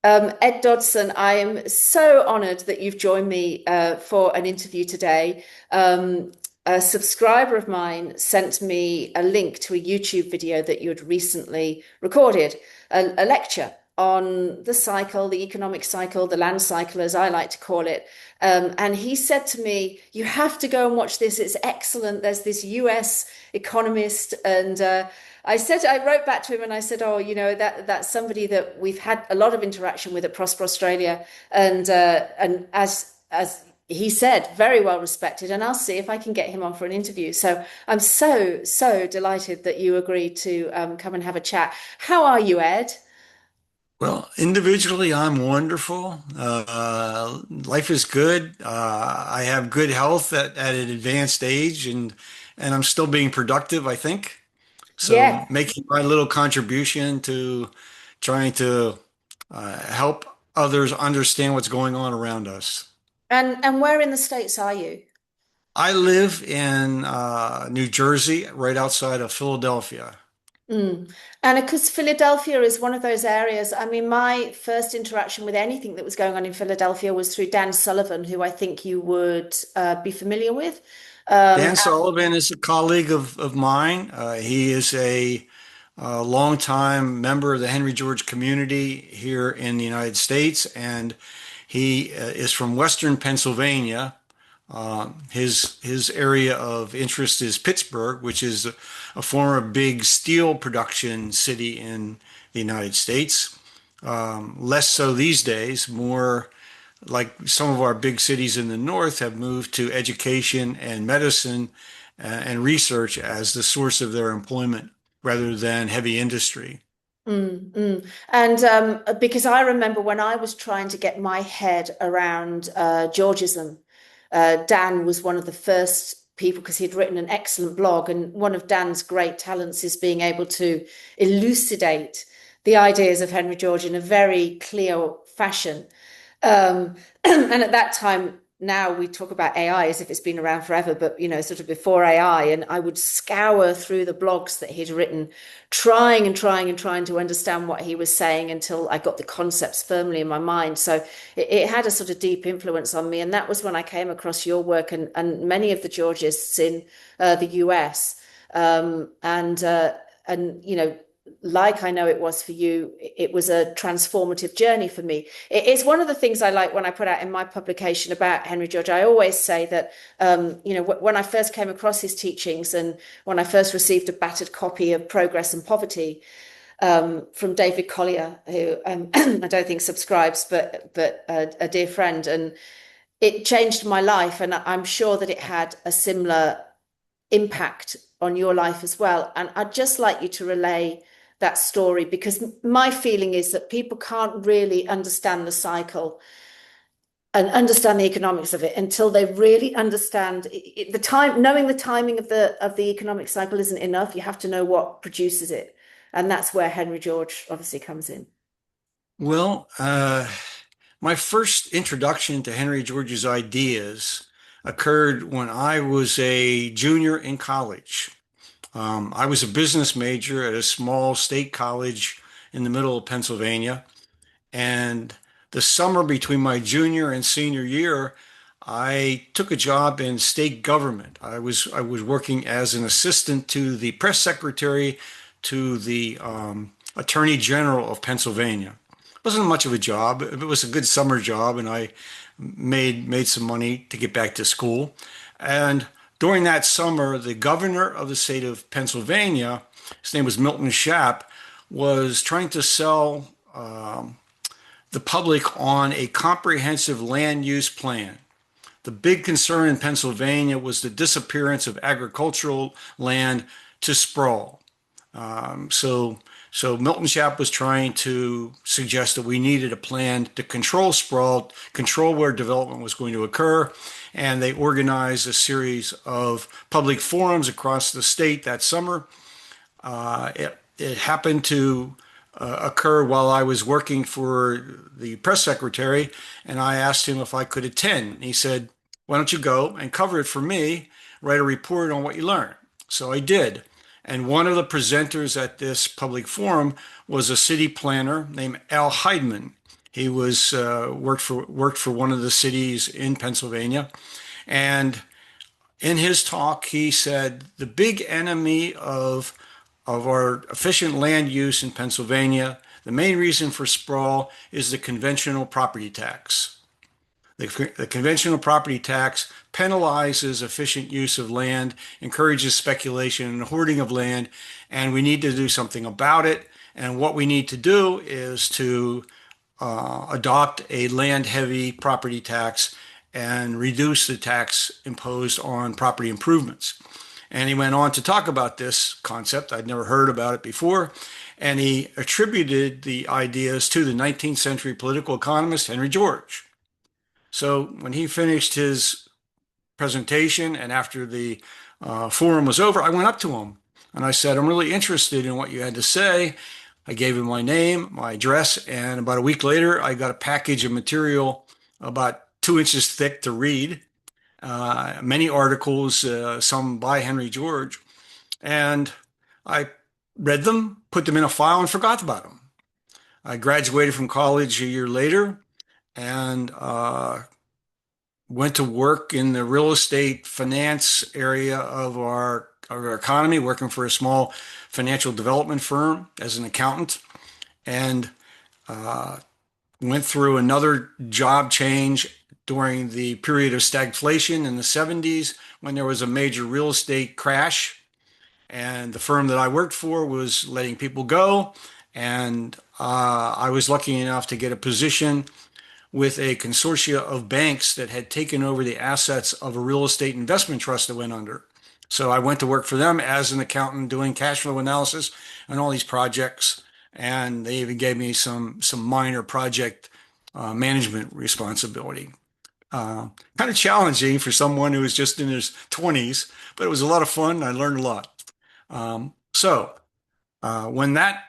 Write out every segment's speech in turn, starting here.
Ed Dodson, I am so honored that you've joined me for an interview today. A subscriber of mine sent me a link to a YouTube video that you had recently recorded, a lecture on the cycle, the economic cycle, the land cycle, as I like to call it. And he said to me, "You have to go and watch this. It's excellent. There's this US economist." And I wrote back to him and I said, "Oh, that's somebody that we've had a lot of interaction with at Prosper Australia, and as he said, very well respected, and I'll see if I can get him on for an interview." So I'm so delighted that you agreed to come and have a chat. How are you, Ed? Well, individually, I'm wonderful. Life is good. I have good health at an advanced age, and I'm still being productive, I think. So Yeah. making my little contribution to trying to help others understand what's going on around us. And where in the States are you? I live in New Jersey, right outside of Philadelphia. Mm. And because Philadelphia is one of those areas, I mean, my first interaction with anything that was going on in Philadelphia was through Dan Sullivan, who I think you would be familiar with. Um, Dan Sullivan is a colleague of mine. He is a longtime member of the Henry George community here in the United States, and he is from Western Pennsylvania. His area of interest is Pittsburgh, which is a former big steel production city in the United States. Less so these days, more like some of our big cities in the north have moved to education and medicine and research as the source of their employment rather than heavy industry. And because I remember when I was trying to get my head around Georgism, Dan was one of the first people because he'd written an excellent blog. And one of Dan's great talents is being able to elucidate the ideas of Henry George in a very clear fashion. And at that time, now we talk about AI as if it's been around forever, but sort of before AI. And I would scour through the blogs that he'd written, trying and trying and trying to understand what he was saying until I got the concepts firmly in my mind. So it had a sort of deep influence on me. And that was when I came across your work and many of the Georgists in the US. And like I know it was for you, it was a transformative journey for me. It's one of the things I like when I put out in my publication about Henry George. I always say that, when I first came across his teachings and when I first received a battered copy of Progress and Poverty from David Collier, who I don't think subscribes, but a dear friend, and it changed my life. And I'm sure that it had a similar impact on your life as well. And I'd just like you to relay that story because my feeling is that people can't really understand the cycle and understand the economics of it until they really understand the time. Knowing the timing of the economic cycle isn't enough. You have to know what produces it, and that's where Henry George obviously comes in. Well, my first introduction to Henry George's ideas occurred when I was a junior in college. I was a business major at a small state college in the middle of Pennsylvania. And the summer between my junior and senior year, I took a job in state government. I was working as an assistant to the press secretary to the Attorney General of Pennsylvania. It wasn't much of a job. It was a good summer job, and I made some money to get back to school. And during that summer, the governor of the state of Pennsylvania, his name was Milton Shapp, was trying to sell the public on a comprehensive land use plan. The big concern in Pennsylvania was the disappearance of agricultural land to sprawl. So Milton Shapp was trying to suggest that we needed a plan to control sprawl, control where development was going to occur, and they organized a series of public forums across the state that summer. It happened to occur while I was working for the press secretary, and I asked him if I could attend. And he said, "Why don't you go and cover it for me, write a report on what you learned?" So I did. And one of the presenters at this public forum was a city planner named Al Heidman. He was worked for one of the cities in Pennsylvania, and in his talk, he said the big enemy of our efficient land use in Pennsylvania, the main reason for sprawl is the conventional property tax. The conventional property tax penalizes efficient use of land, encourages speculation and hoarding of land, and we need to do something about it. And what we need to do is to adopt a land-heavy property tax and reduce the tax imposed on property improvements. And he went on to talk about this concept. I'd never heard about it before. And he attributed the ideas to the 19th century political economist Henry George. So when he finished his presentation and after the forum was over, I went up to him and I said, I'm really interested in what you had to say. I gave him my name, my address, and about a week later, I got a package of material about 2 inches thick to read, many articles, some by Henry George, and I read them, put them in a file, and forgot about them. I graduated from college a year later and went to work in the real estate finance area of our economy, working for a small financial development firm as an accountant, and went through another job change during the period of stagflation in the 70s when there was a major real estate crash. And the firm that I worked for was letting people go. And I was lucky enough to get a position with a consortia of banks that had taken over the assets of a real estate investment trust that went under. So I went to work for them as an accountant doing cash flow analysis on all these projects. And they even gave me some minor project management responsibility. Kind of challenging for someone who was just in his 20s, but it was a lot of fun. I learned a lot. When that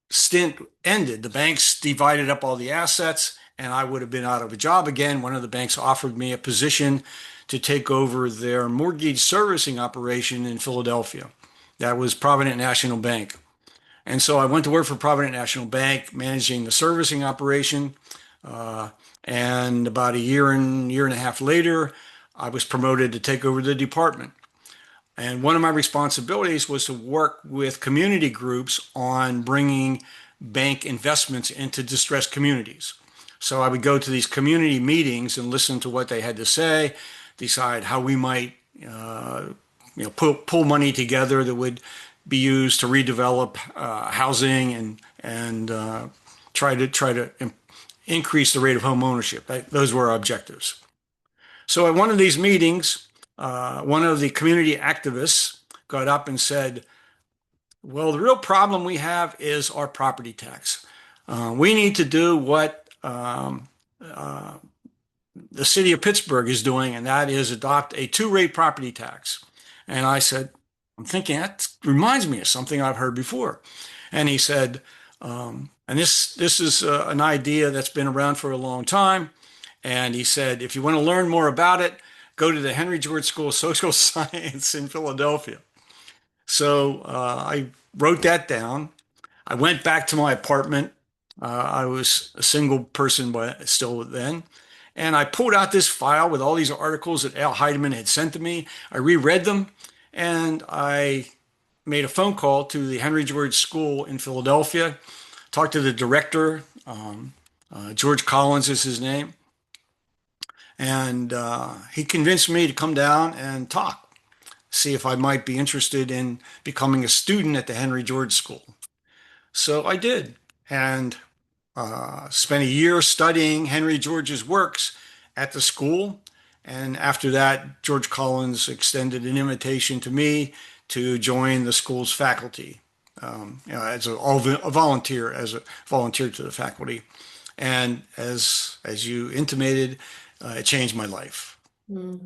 stint ended, the banks divided up all the assets, and I would have been out of a job again. One of the banks offered me a position to take over their mortgage servicing operation in Philadelphia. That was Provident National Bank. And so I went to work for Provident National Bank, managing the servicing operation. And about a year and a half later, I was promoted to take over the department. And one of my responsibilities was to work with community groups on bringing bank investments into distressed communities. So I would go to these community meetings and listen to what they had to say, decide how we might, pull money together that would be used to redevelop housing and try to increase the rate of home ownership. Those were our objectives. So at one of these meetings, one of the community activists got up and said, well, the real problem we have is our property tax. We need to do what the city of Pittsburgh is doing, and that is adopt a two-rate property tax. And I said, I'm thinking that reminds me of something I've heard before. And he said, and this is an idea that's been around for a long time. And he said, if you want to learn more about it, go to the Henry George School of Social Science in Philadelphia. So I wrote that down. I went back to my apartment. I was a single person still then. And I pulled out this file with all these articles that Al Heidemann had sent to me. I reread them, and I made a phone call to the Henry George School in Philadelphia, talked to the director, George Collins is his name, and he convinced me to come down and talk, see if I might be interested in becoming a student at the Henry George School. So I did, and spent a year studying Henry George's works at the school. And after that, George Collins extended an invitation to me to join the school's faculty, as a volunteer, to the faculty. And as you intimated, it changed my life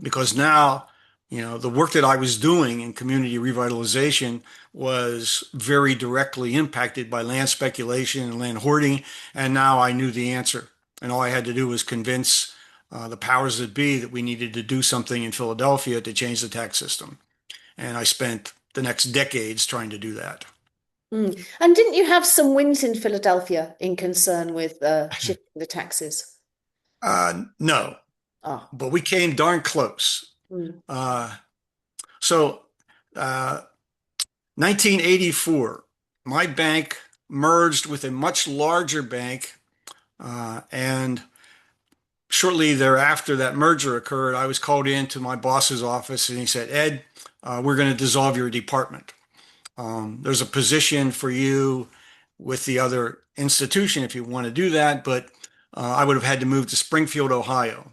because now, the work that I was doing in community revitalization was very directly impacted by land speculation and land hoarding. And now I knew the answer. And all I had to do was convince the powers that be that we needed to do something in Philadelphia to change the tax system. And I spent the next decades trying to do that. Mm. And didn't you have some wins in Philadelphia in concern with shifting the taxes? No, Oh. but we came darn close. Mm. Uh, so, uh, 1984, my bank merged with a much larger bank, and shortly thereafter that merger occurred, I was called into my boss's office and he said, Ed, we're going to dissolve your department. There's a position for you with the other institution if you want to do that, but I would have had to move to Springfield, Ohio.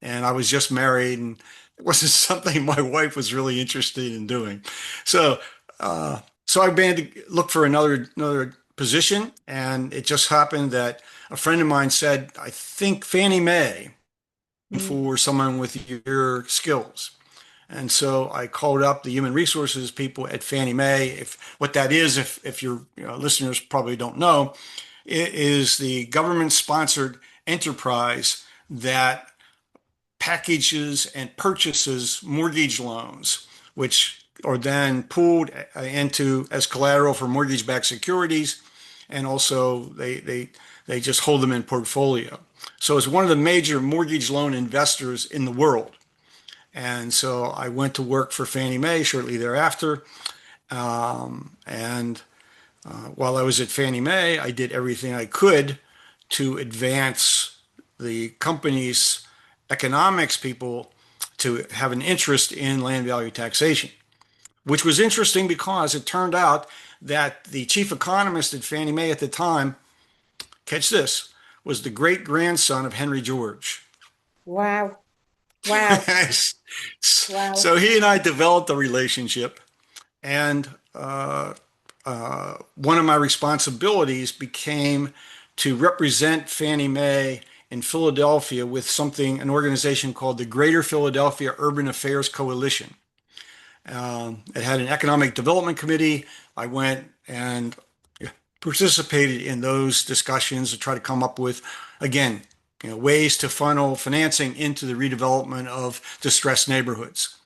And I was just married, and it wasn't something my wife was really interested in doing. So, so I began to look for another position, and it just happened that a friend of mine said, I think Fannie Mae Mm. for someone with your skills. And so I called up the human resources people at Fannie Mae. If what that is, if your listeners probably don't know, it is the government-sponsored enterprise that packages and purchases mortgage loans, which are then pooled into as collateral for mortgage-backed securities, and also they just hold them in portfolio. So it's one of the major mortgage loan investors in the world. And so I went to work for Fannie Mae shortly thereafter. And while I was at Fannie Mae, I did everything I could to advance the company's economics people to have an interest in land value taxation, which was interesting because it turned out that the chief economist at Fannie Mae at the time, catch this, was the great grandson of Henry George. Wow. Wow. Wow. So he and I developed a relationship, and one of my responsibilities became to represent Fannie Mae in Philadelphia with an organization called the Greater Philadelphia Urban Affairs Coalition. It had an economic development committee. I went and participated in those discussions to try to come up with, again, ways to funnel financing into the redevelopment of distressed neighborhoods.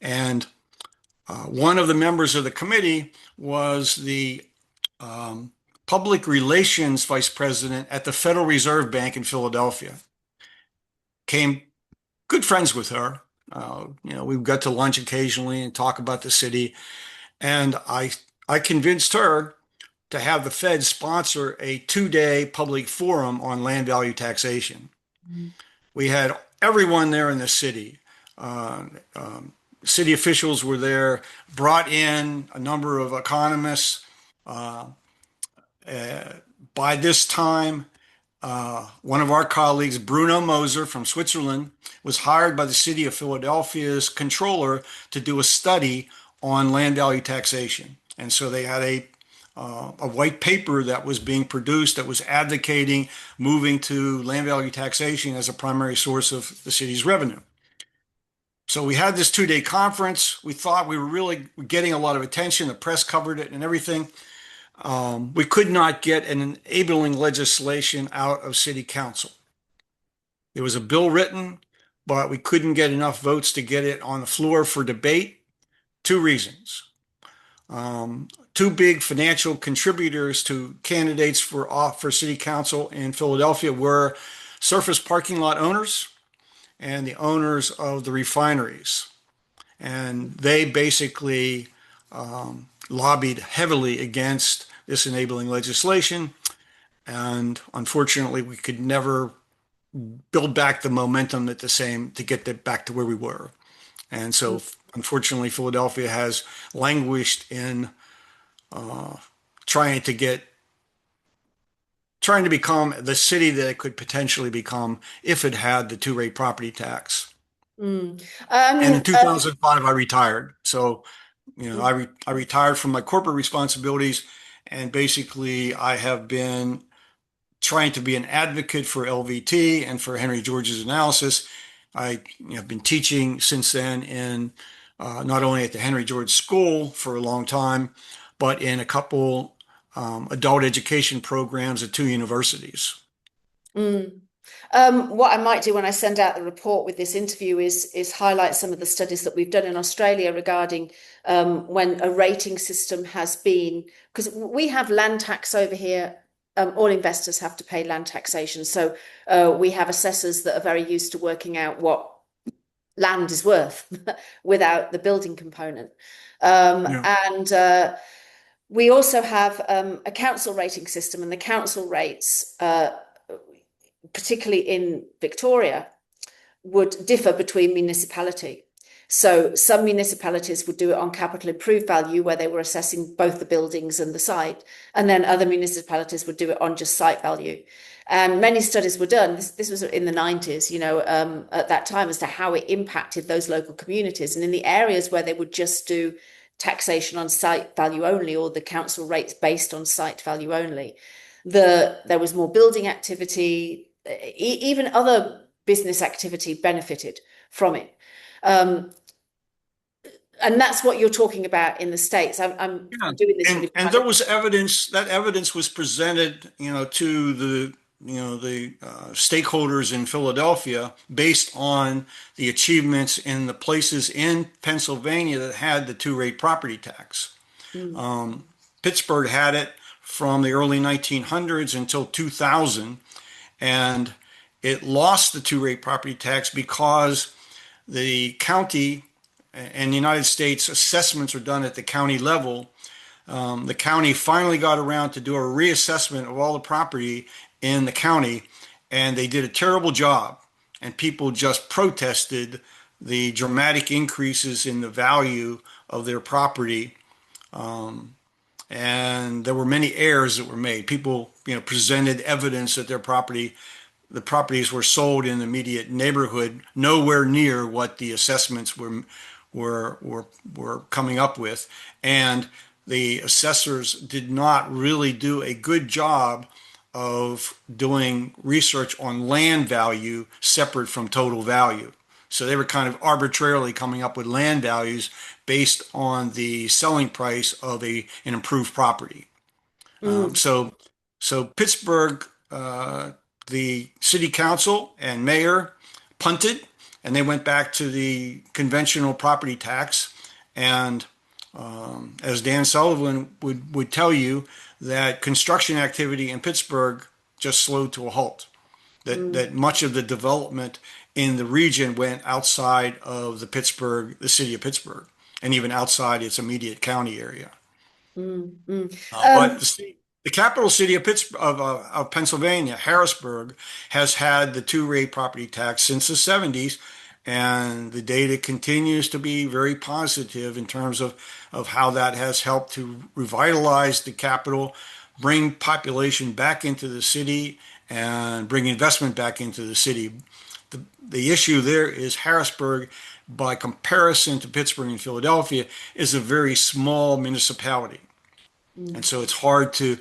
And one of the members of the committee was the um, public relations vice president at the Federal Reserve Bank in Philadelphia. Came good friends with her. We got to lunch occasionally and talk about the city. And I convinced her to have the Fed sponsor a 2-day public forum on land value taxation. Mm. We had everyone there in the city. Uh, um, City officials were there, brought in a number of economists. Uh, uh, by this time, one of our colleagues, Bruno Moser from Switzerland, was hired by the city of Philadelphia's controller to do a study on land value taxation. And so they had a white paper that was being produced that was advocating moving to land value taxation as a primary source of the city's revenue. So we had this 2-day conference. We thought we were really getting a lot of attention. The press covered it and everything. We could not get an enabling legislation out of city council. There was a bill written, but we couldn't get enough votes to get it on the floor for debate. Two reasons. Two big financial contributors to candidates for city council in Philadelphia were surface parking lot owners and the owners of the refineries. And they basically lobbied heavily against this enabling legislation. And unfortunately, we could never build back the momentum to get that back to where we were. And so, unfortunately, Philadelphia has languished in uh, trying to become the city that it could potentially become if it had the two-rate property tax. Mm. And in Um, uh, 2005, I retired. So, I retired from my corporate responsibilities, and basically, I have been trying to be an advocate for LVT and for Henry George's analysis. I have been teaching since then in not only at the Henry George School for a long time, but in a couple adult education programs at two universities. mm. What I might do when I send out the report with this interview is highlight some of the studies that we've done in Australia regarding when a rating system has been, because we have land tax over here. All investors have to pay land taxation, so we have assessors that are very used to working out what land is worth without the building component. Yeah. And we also have a council rating system, and the council rates, particularly in Victoria, would differ between municipality. So some municipalities would do it on capital improved value, where they were assessing both the buildings and the site, and then other municipalities would do it on just site value. And many studies were done. This was in the 90s, at that time, as to how it impacted those local communities. And in the areas where they would just do taxation on site value only, or the council rates based on site value only, there was more building activity. Even other business activity benefited from it. Um, and that's what you're talking about in the States. I'm Yeah. doing this And really and kind of. there was evidence, that evidence was presented, to the stakeholders in Philadelphia based on the achievements in the places in Pennsylvania that had the two-rate property tax. Mm, Um, Pittsburgh had it from the early 1900s until 2000, and it lost the two-rate property tax because the county and the United States assessments are done at the county level. The county finally got around to do a reassessment of all the property in the county, and they did a terrible job. And people just protested the dramatic increases in the value of their property. And there were many errors that were made. People, presented evidence that the properties were sold in the immediate neighborhood, nowhere near what the assessments were coming up with, and the assessors did not really do a good job of doing research on land value separate from total value. So they were kind of arbitrarily coming up with land values based on the selling price of an improved property. Um, mm, so, so Pittsburgh, the city council and mayor punted, and they went back to the conventional property tax. And as Dan Sullivan would tell you, that construction activity in Pittsburgh just slowed to a halt. mm, That much of the development in the region went outside of the city of Pittsburgh, and even outside its immediate county area. mm, mm. But Um, the capital city of Pittsburgh, of Pennsylvania, Harrisburg, has had the two-rate property tax since the 70s, and the data continues to be very positive in terms of how that has helped to revitalize the capital, bring population back into the city, and bring investment back into the city. The issue there is Harrisburg, by comparison to Pittsburgh and Philadelphia, is a very small municipality. And mm. so it's hard to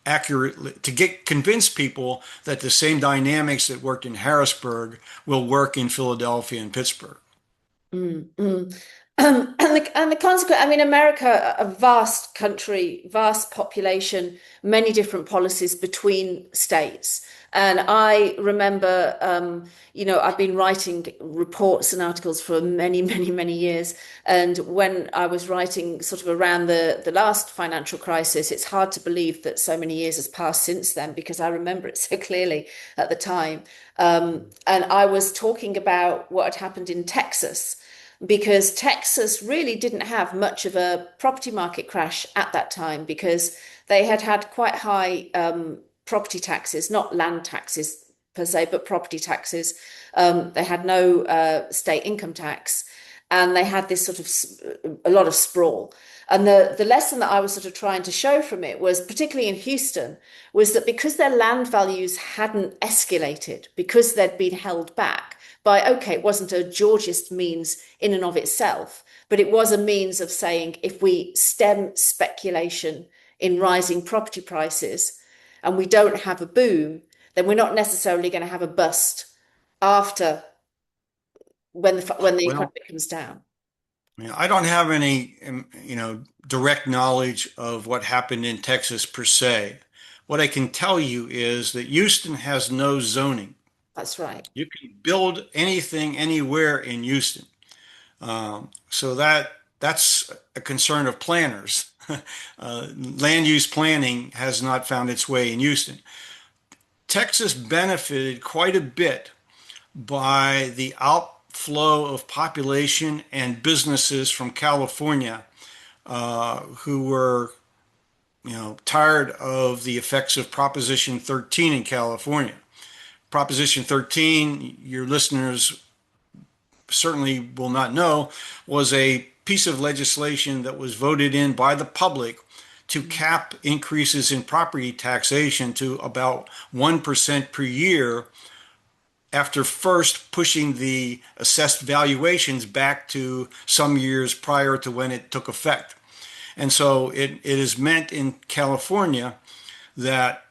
accurately to get convince people that the same dynamics that worked in Harrisburg will work in Philadelphia and Pittsburgh. Mm, mm. And the consequence, I mean, America, a vast country, vast population, many different policies between states. And I remember, I've been writing reports and articles for many, many, many years. And when I was writing sort of around the last financial crisis, it's hard to believe that so many years has passed since then, because I remember it so clearly at the time. And I was talking about what had happened in Texas, because Texas really didn't have much of a property market crash at that time, because they had had quite high property taxes, not land taxes per se, but property taxes. They had no state income tax, and they had this sort of a lot of sprawl. And the lesson that I was sort of trying to show from it was, particularly in Houston, was that because their land values hadn't escalated, because they'd been held back by, okay, it wasn't a Georgist means in and of itself, but it was a means of saying, if we stem speculation in rising property prices and we don't have a boom, then we're not necessarily going to have a bust after, when the Well, economy comes down. I don't have any, direct knowledge of what happened in Texas per se, What I can tell you is that Houston has no zoning. That's right. You can build anything anywhere in Houston. So that's a concern of planners. Land use planning has not found its way in Houston. Texas benefited quite a bit by the outflow of population and businesses from California who were, tired of the effects of Proposition 13 in California. Proposition 13, your listeners certainly will not know, was a piece of legislation that was voted in by the public to cap increases in property taxation to about 1% per year after first pushing the assessed valuations back to some years prior to when it took effect. And so it is meant in California that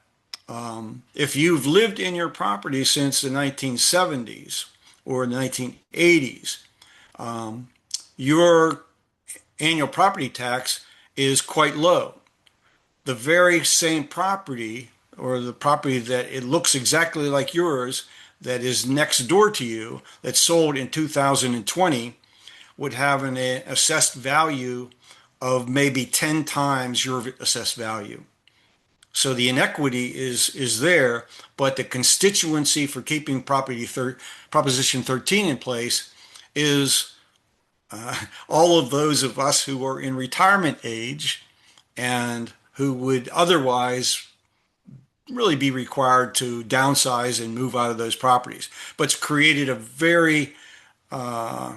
if you've lived in your property since the 1970s or the 1980s, your annual property tax is quite low. The very same property or the property that it looks exactly like yours that is next door to you that sold in 2020 would have an assessed value of maybe 10 times your assessed value. So the inequity is there, but the constituency for keeping Proposition 13 in place is all of those of us who are in retirement age and who would otherwise really be required to downsize and move out of those properties. But it's created a very uh,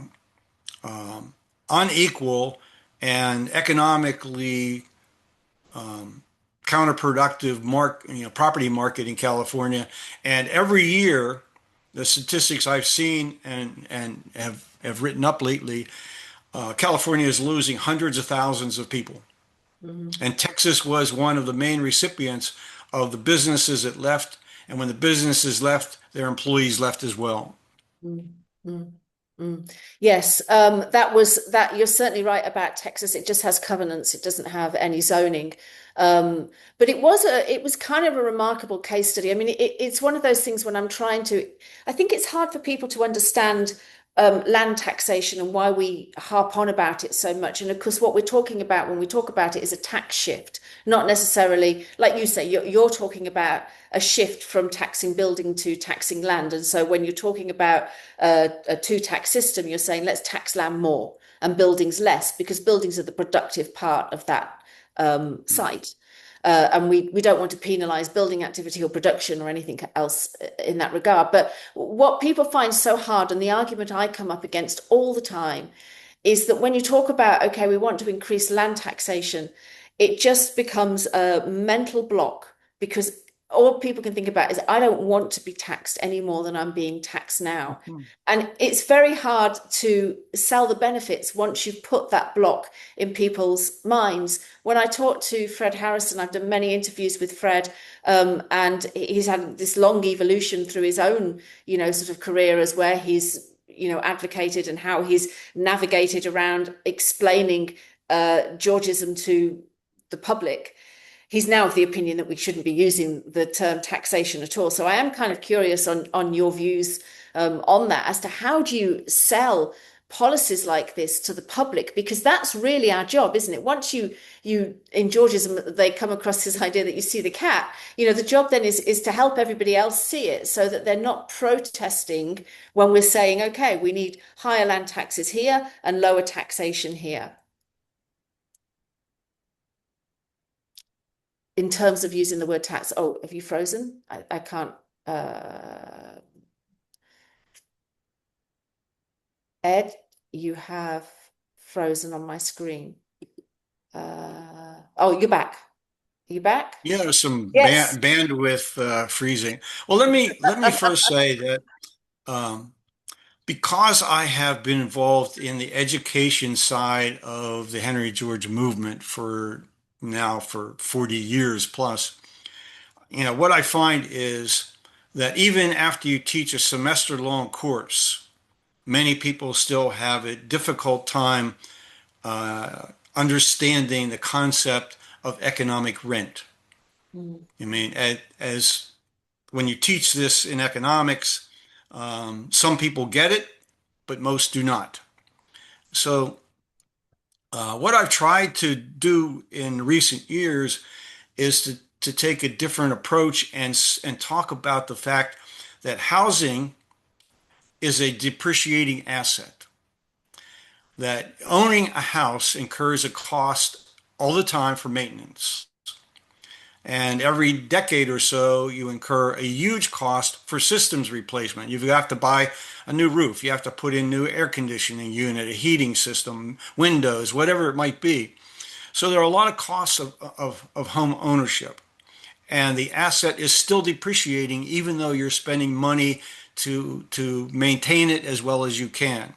unequal and economically counterproductive property market in California. And every year, the statistics I've seen and have written up lately, California is losing hundreds of thousands of people. Mhm. And Texas was one of the main recipients of the businesses that left. And when the businesses left, their employees left as well. Mm, mm, mm. Yes, that. You're certainly right about Texas. It just has covenants. It doesn't have any zoning. But it was kind of a remarkable case study. I mean, it's one of those things when I'm trying to, I think it's hard for people to understand land taxation and why we harp on about it so much. And of course, what we're talking about when we talk about it is a tax shift, not necessarily, like you say, you're talking about a shift from taxing building to taxing land. And so when you're talking about a two tax system, you're saying let's tax land more and buildings less because buildings are the productive part of that site. And we don't want to penalize building activity or production or anything else in that regard. But what people find so hard, and the argument I come up against all the time, is that when you talk about, okay, we want to increase land taxation, it just becomes a mental block because all people can think about is I don't want to be taxed any more than I'm being taxed now. And it's very hard to sell the benefits once you've put that block in people's minds. When I talked to Fred Harrison, I've done many interviews with Fred, and he's had this long evolution through his own, sort of career as where he's, advocated and how he's navigated around explaining Georgism to the public. He's now of the opinion that we shouldn't be using the term taxation at all. So I am kind of curious on your views on that as to how do you sell policies like this to the public, because that's really our job, isn't it? Once you in Georgism they come across this idea that you see the cat, the job then is to help everybody else see it so that they're not protesting when we're saying, okay, we need higher land taxes here and lower taxation here. In terms of using the word tax. Oh, have you frozen? I can't. Ed, you have frozen on my screen. Oh, you're back. Are you back? Yeah, some Yes. bandwidth freezing. Well, let me first say that um, because I have been involved in the education side of the Henry George movement for 40 years plus, what I find is that even after you teach a semester-long course, many people still have a difficult time understanding the concept of economic rent. Mm. I mean, as when you teach this in economics, some people get it, but most do not. So, what I've tried to do in recent years is to take a different approach and talk about the fact that housing is a depreciating asset. That owning a house incurs a cost all the time for maintenance. And every decade or so, you incur a huge cost for systems replacement. You have to buy a new roof. You have to put in new air conditioning unit, a heating system, windows, whatever it might be. So there are a lot of costs of home ownership. And the asset is still depreciating, even though you're spending money to maintain it as well as you can.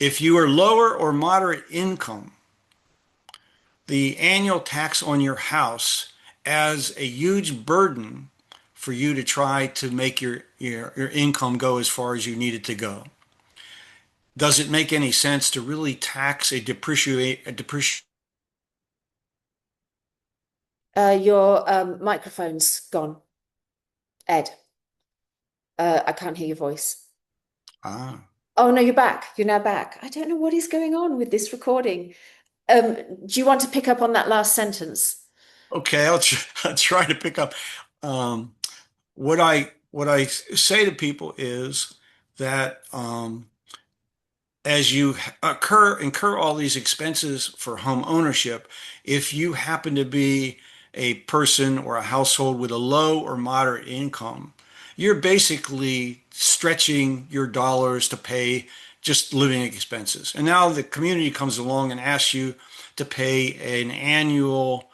If you are lower or moderate income, the annual tax on your house as a huge burden for you to try to make your income go as far as you need it to go. Does it make any sense to really tax a depreciate? Your microphone's gone, Ed. I can't hear your voice. Ah, Oh no, you're back. You're now back. I don't know what is going on with this recording. Do you want to pick up on that last sentence? okay. I'll try to pick up. Um, what I say to people is that as you incur all these expenses for home ownership, if you happen to be a person or a household with a low or moderate income, you're basically stretching your dollars to pay just living expenses. And now the community comes along and asks you to pay an annual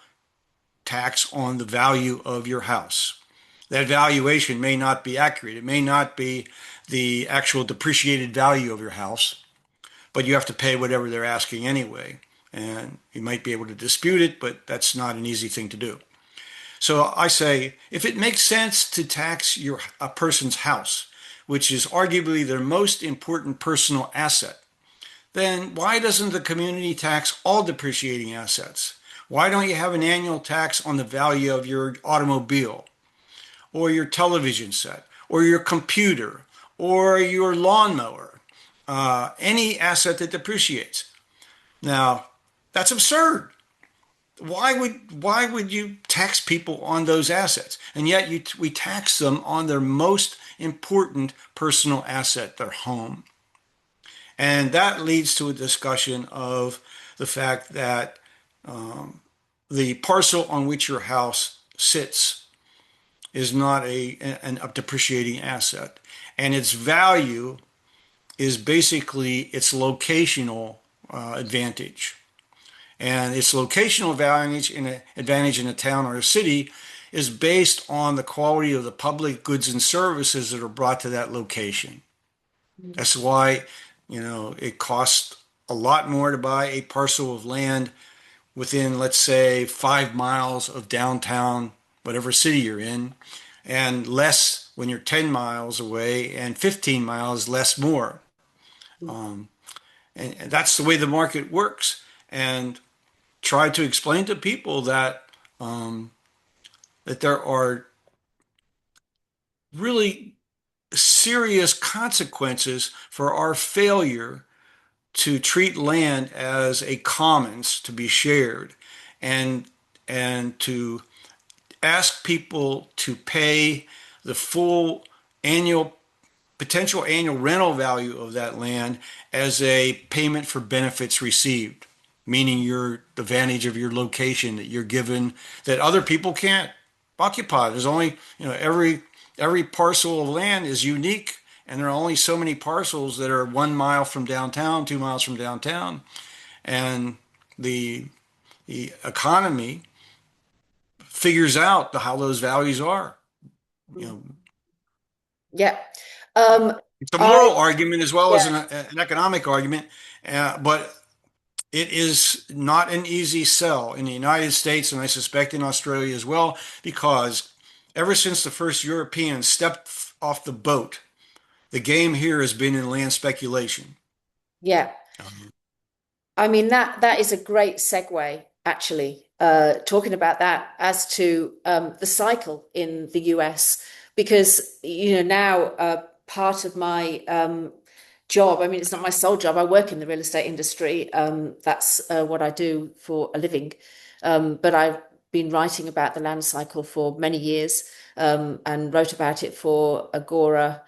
tax on the value of your house. That valuation may not be accurate. It may not be the actual depreciated value of your house, but you have to pay whatever they're asking anyway. And you might be able to dispute it, but that's not an easy thing to do. So I say, if it makes sense to tax a person's house, which is arguably their most important personal asset, then why doesn't the community tax all depreciating assets? Why don't you have an annual tax on the value of your automobile or your television set or your computer or your lawnmower, any asset that depreciates? Now, that's absurd. Why would you tax people on those assets? And yet we tax them on their most important personal asset, their home. And that leads to a discussion of the fact that the parcel on which your house sits is not a depreciating asset. And its value is basically its locational advantage. And its locational advantage in a town or a city is based on the quality of the public goods and services that are brought to that location. Mm. That's why, it costs a lot more to buy a parcel of land within, let's say, 5 miles of downtown, whatever city you're in, and less when you're 10 miles away, and 15 miles less more. Um, and that's the way the market works. And try to explain to people um, that there are really serious consequences for our failure to treat land as a commons to be shared, and to ask people to pay the full annual potential annual rental value of that land as a payment for benefits received, meaning your the advantage of your location that you're given that other people can't occupy. There's only, every parcel of land is unique, and there are only so many parcels that are 1 mile from downtown, 2 miles from downtown, and the the economy figures out how those values are. You Mm. know, Yeah. Um, it's a I moral argument as well as yeah, an economic argument, but it is not an easy sell in the United States, and I suspect in Australia as well, because ever since the first Europeans stepped off the boat, the game here has been in land speculation. yeah. Um, I mean that is a great segue, actually. talking about that as to the cycle in the US, because now part of my job, I mean, it's not my sole job. I work in the real estate industry. That's what I do for a living. But I've been writing about the land cycle for many years, and wrote about it for Agora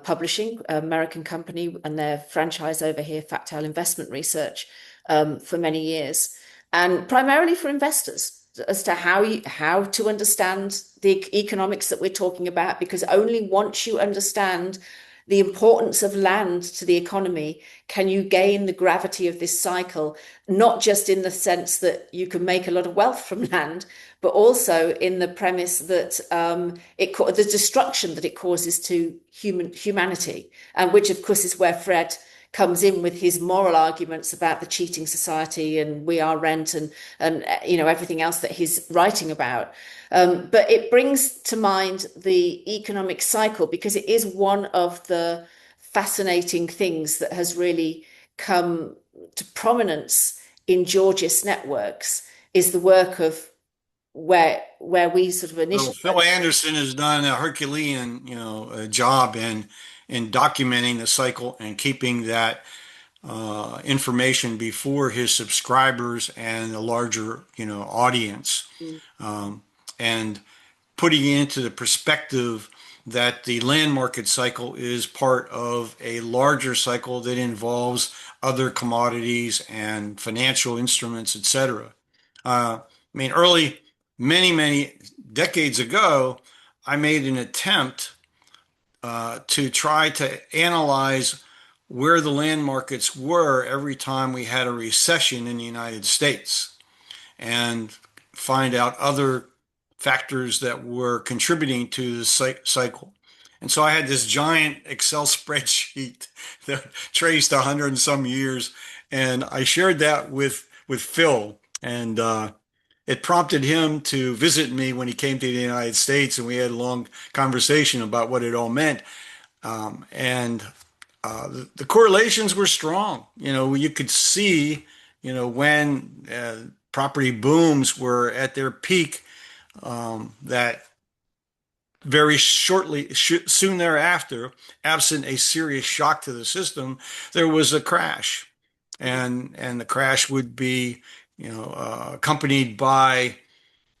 Publishing, American company, and their franchise over here, Factile Investment Research, for many years, and primarily for investors as to how to understand the economics that we're talking about, because only once you understand the importance of land to the economy can you gain the gravity of this cycle, not just in the sense that you can make a lot of wealth from land, but also in the premise that the destruction that it causes to humanity, and which of course is where Fred comes in with his moral arguments about the cheating society and we are rent and everything else that he's writing about. But it brings to mind the economic cycle because it is one of the fascinating things that has really come to prominence in Georgist networks, is the work of where we sort of Well, initially. Phil Anderson has done a Herculean, job in documenting the cycle and keeping that information before his subscribers and the larger, audience, and putting it into the perspective that the land market cycle is part of a larger cycle that involves other commodities and financial instruments, etc. I mean, many decades ago, I made an attempt to try to analyze where the land markets were every time we had a recession in the United States and find out other factors that were contributing to the cycle. And so I had this giant Excel spreadsheet that traced 100 and some years, and I shared that with Phil, and it prompted him to visit me when he came to the United States, and we had a long conversation about what it all meant. And the correlations were strong. You could see, when property booms were at their peak, that very soon thereafter, absent a serious shock to the system, there was a crash, and the crash would be, accompanied by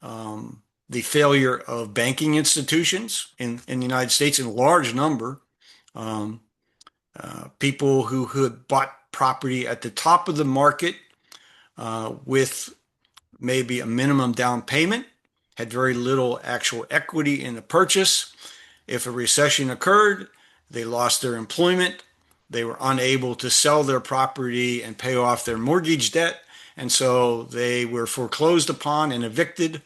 the failure of banking institutions in the United States in large number. Um, People who had bought property at the top of the market with maybe a minimum down payment, had very little actual equity in the purchase. If a recession occurred, they lost their employment. They were unable to sell their property and pay off their mortgage debt. And so they were foreclosed upon and evicted.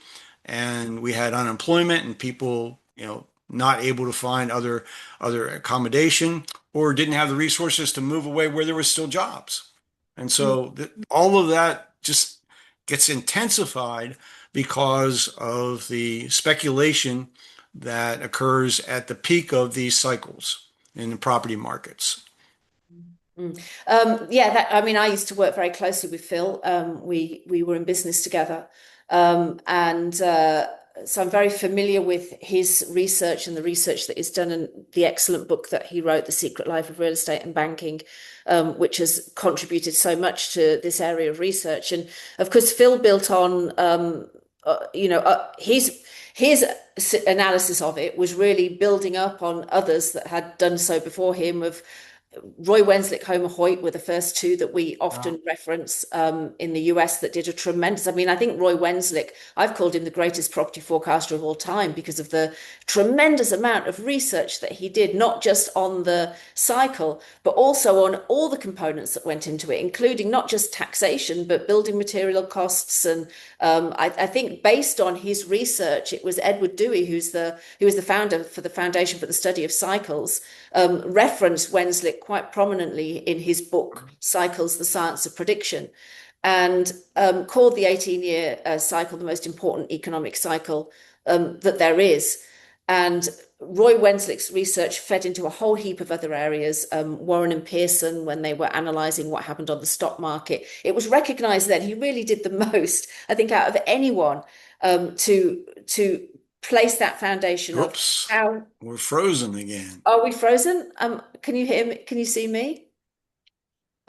And we had unemployment and people, not able to find other accommodation or didn't have the resources to move away where there were still jobs. And so all of that just gets intensified because of the speculation that occurs at the peak of these cycles in the property markets. Yeah, I mean, I used to work very closely with Phil. We were in business together, and so I'm very familiar with his research and the research that is done, and the excellent book that he wrote, The Secret Life of Real Estate and Banking, which has contributed so much to this area of research. And of course, Phil built on, his analysis of it was really building up on others that had done so before him, of Roy Wenslick, Homer Hoyt were the first two that we often reference in the US that did a tremendous. I mean, I think Roy Wenslick, I've called him the greatest property forecaster of all time because of the tremendous amount of research that he did, not just on the cycle, but also on all the components that went into it, including not just taxation, but building material costs. And I think based on his research, it was Edward Dewey, who was the founder for the Foundation for the Study of Cycles, referenced Wenslick quite prominently in his book, Cycles, the Science of Prediction, and called the 18-year cycle the most important economic cycle that there is. And Roy Wenslick's research fed into a whole heap of other areas. Warren and Pearson, when they were analysing what happened on the stock market, it was recognised that he really did the most, I think, out of anyone to place that foundation of Oops, how. we're frozen again. Are we frozen? Can you hear me? Can you see me?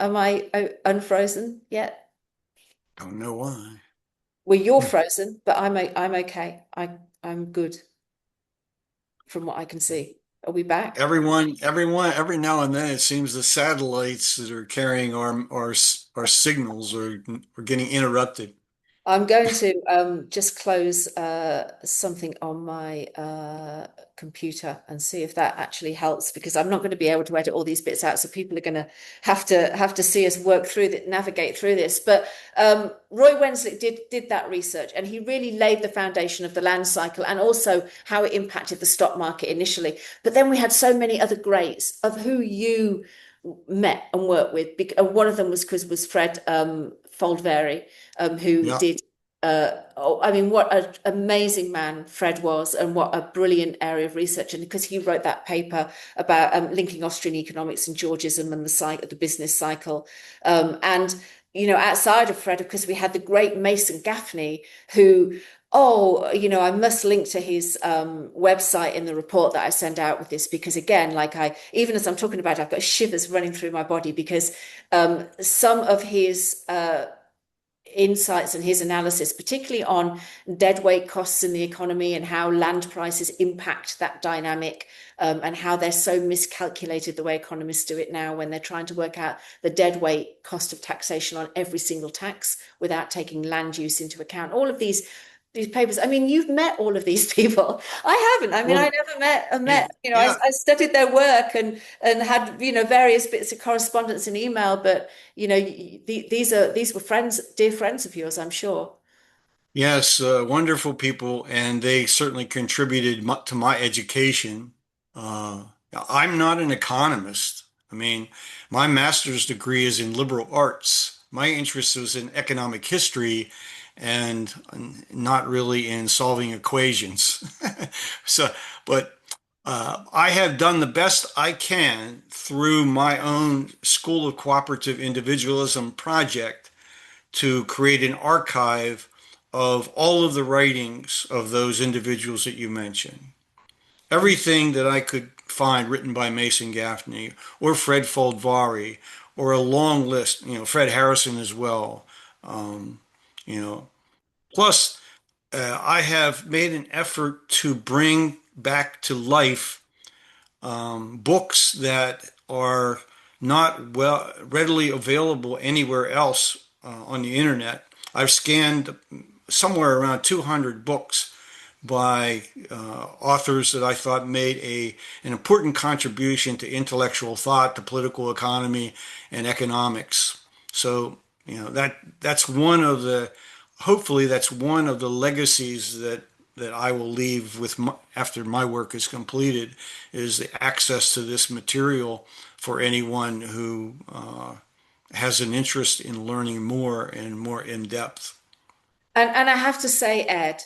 Am I unfrozen yet? Don't know why. Well, you're frozen, but I'm okay. I'm good from what I can see. Are we back? Every now and then it seems the satellites that are carrying our signals are getting interrupted. I'm going to just close something on my computer and see if that actually helps because I'm not going to be able to edit all these bits out. So people are going to have to see us work through that, navigate through this. But Roy Wenslick did that research and he really laid the foundation of the land cycle and also how it impacted the stock market initially. But then we had so many other greats of who you met and worked with. One of them was Fred Foldvary, who Yeah. did. I mean, what an amazing man Fred was, and what a brilliant area of research. And because he wrote that paper about linking Austrian economics and Georgism and the business cycle, and outside of Fred, because we had the great Mason Gaffney, who I must link to his website in the report that I send out with this because again, even as I'm talking about it, I've got shivers running through my body because some of his insights and his analysis, particularly on deadweight costs in the economy and how land prices impact that dynamic, and how they're so miscalculated the way economists do it now when they're trying to work out the deadweight cost of taxation on every single tax without taking land use into account. All of these papers. I mean, you've met all of these people. I haven't. I mean, I Well, never met. I yeah, met. yeah, I studied their work and had various bits of correspondence and email. But these were friends, dear friends of yours, I'm sure. yes, wonderful people, and they certainly contributed to my education. Uh, I'm not an economist. I mean, my master's degree is in liberal arts. My interest was in economic history and not really in solving equations. So, but I have done the best I can through my own School of Cooperative Individualism project to create an archive of all of the writings of those individuals that you mentioned. Everything that I could find written by Mason Gaffney or Fred Foldvari or a long list, Fred Harrison as well. Um, you know, plus I have made an effort to bring back to life books that are not well readily available anywhere else on the internet. I've scanned somewhere around 200 books by authors that I thought made an important contribution to intellectual thought, to political economy, and economics. So, that's one of the hopefully that's one of the legacies that I will leave after my work is completed is the access to this material for anyone who has an interest in learning more and more in depth. And I have to say, Ed,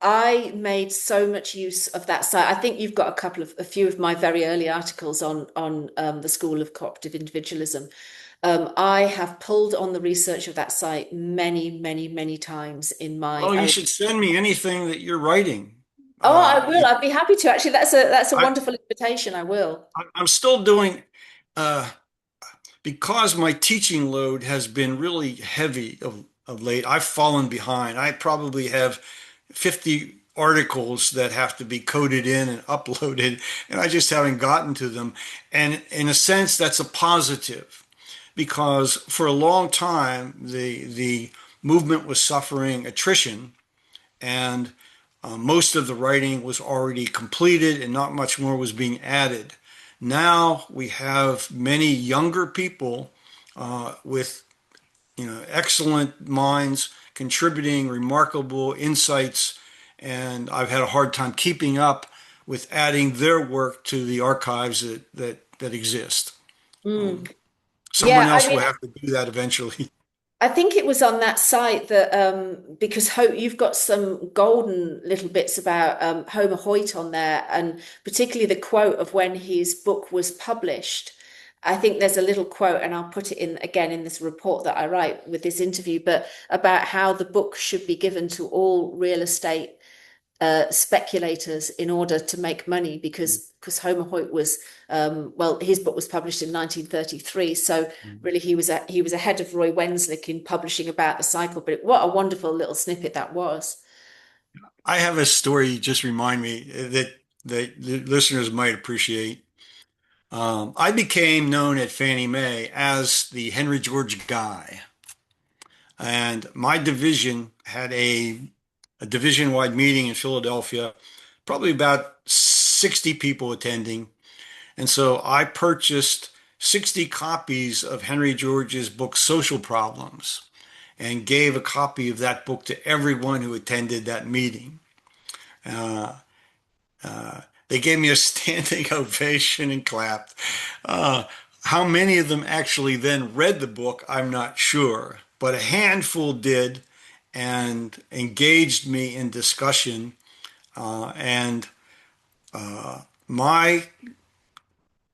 I made so much use of that site. I think you've got a few of my very early articles on the School of Cooperative Individualism. I have pulled on the research of that site many, many, many times in my Oh, you own. should send me anything that you're writing. Oh, I will. You I'd be happy to. Actually, that's a I, wonderful invitation. I will. I'm still doing, uh, because my teaching load has been really heavy of late. I've fallen behind. I probably have 50 articles that have to be coded in and uploaded, and I just haven't gotten to them. And in a sense, that's a positive because for a long time, the movement was suffering attrition, and most of the writing was already completed and not much more was being added. Now we have many younger people with excellent minds contributing remarkable insights, and I've had a hard time keeping up with adding their work to the archives that exist. Mm. Um, Yeah, Someone I else will mean, have to do that eventually. I think it was on that site that because you've got some golden little bits about Homer Hoyt on there, and particularly the quote of when his book was published. I think there's a little quote, and I'll put it in again in this report that I write with this interview, but about how the book should be given to all real estate speculators in order to make money because Homer Hoyt was well, his book was published in 1933, so really he was ahead of Roy Wenslick in publishing about the cycle. But what a wonderful little snippet that was. I have a story just remind me that the listeners might appreciate. I became known at Fannie Mae as the Henry George guy, and my division had a division-wide meeting in Philadelphia, probably about 60 people attending. And so I purchased 60 copies of Henry George's book, Social Problems, and gave a copy of that book to everyone who attended that meeting. Uh, they gave me a standing ovation and clapped. Uh, how many of them actually then read the book, I'm not sure, but a handful did and engaged me in discussion. And my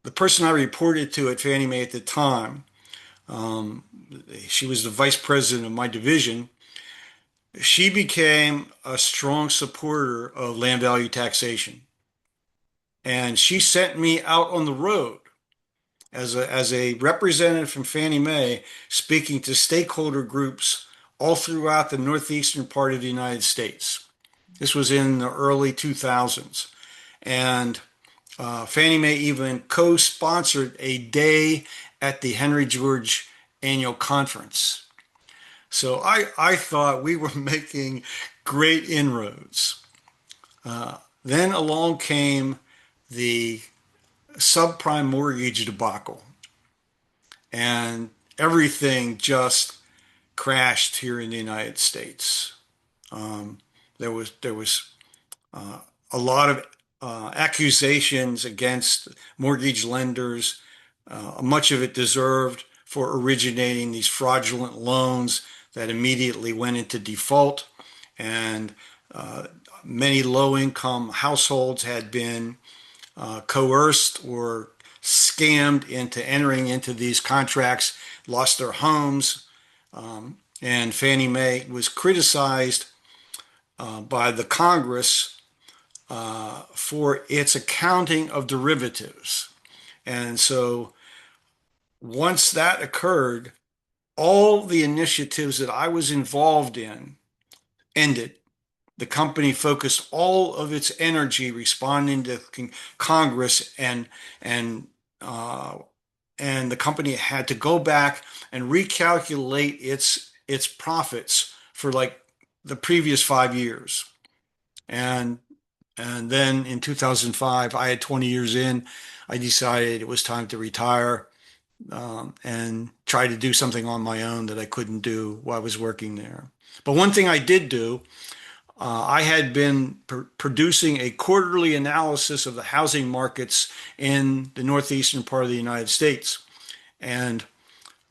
the person I reported to at Fannie Mae at the time, um, she was the vice president of my division. She became a strong supporter of land value taxation, and she sent me out on the road as a representative from Fannie Mae, speaking to stakeholder groups all throughout the northeastern part of the United States. This was in the early 2000s, and Fannie Mae even co-sponsored a day at the Henry George Annual Conference. So I thought we were making great inroads. Then along came the subprime mortgage debacle, and everything just crashed here in the United States. Um, there was a lot of accusations against mortgage lenders, much of it deserved for originating these fraudulent loans that immediately went into default. And many low income households had been coerced or scammed into entering into these contracts, lost their homes. And Fannie Mae was criticized by the Congress for its accounting of derivatives. And so once that occurred, all the initiatives that I was involved in ended. The company focused all of its energy responding to Congress, and uh, and the company had to go back and recalculate its profits for like the previous 5 years. And and then in 2005, I had 20 years in. I decided it was time to retire and try to do something on my own that I couldn't do while I was working there. But one thing I did do, I had been producing a quarterly analysis of the housing markets in the northeastern part of the United States. And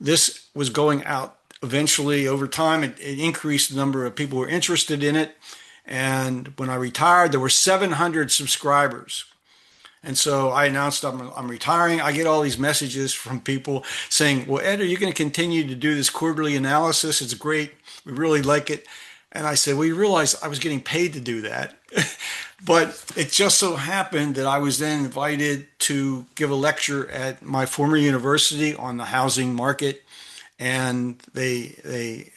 this was going out eventually over time. It increased the number of people who were interested in it. And when I retired, there were 700 subscribers. And so I announced I'm retiring. I get all these messages from people saying, well, Ed, are you going to continue to do this quarterly analysis? It's great. We really like it. And I said, well, you realize I was getting paid to do that. But it just so happened that I was then invited to give a lecture at my former university on the housing market. And they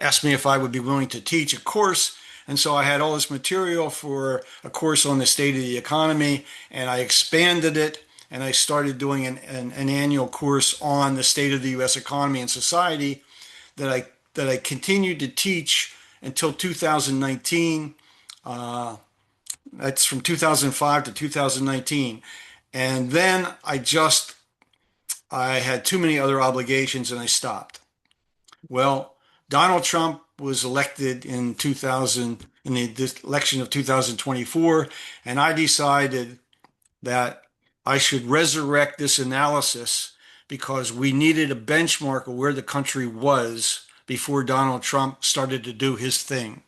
asked me if I would be willing to teach a course. And so I had all this material for a course on the state of the economy, and I expanded it, and I started doing an annual course on the state of the U.S. economy and society that I continued to teach until 2019. That's from 2005 to 2019. And then I had too many other obligations and I stopped. Well, Donald Trump was elected in 2000, in the election of 2024, and I decided that I should resurrect this analysis because we needed a benchmark of where the country was before Donald Trump started to do his thing.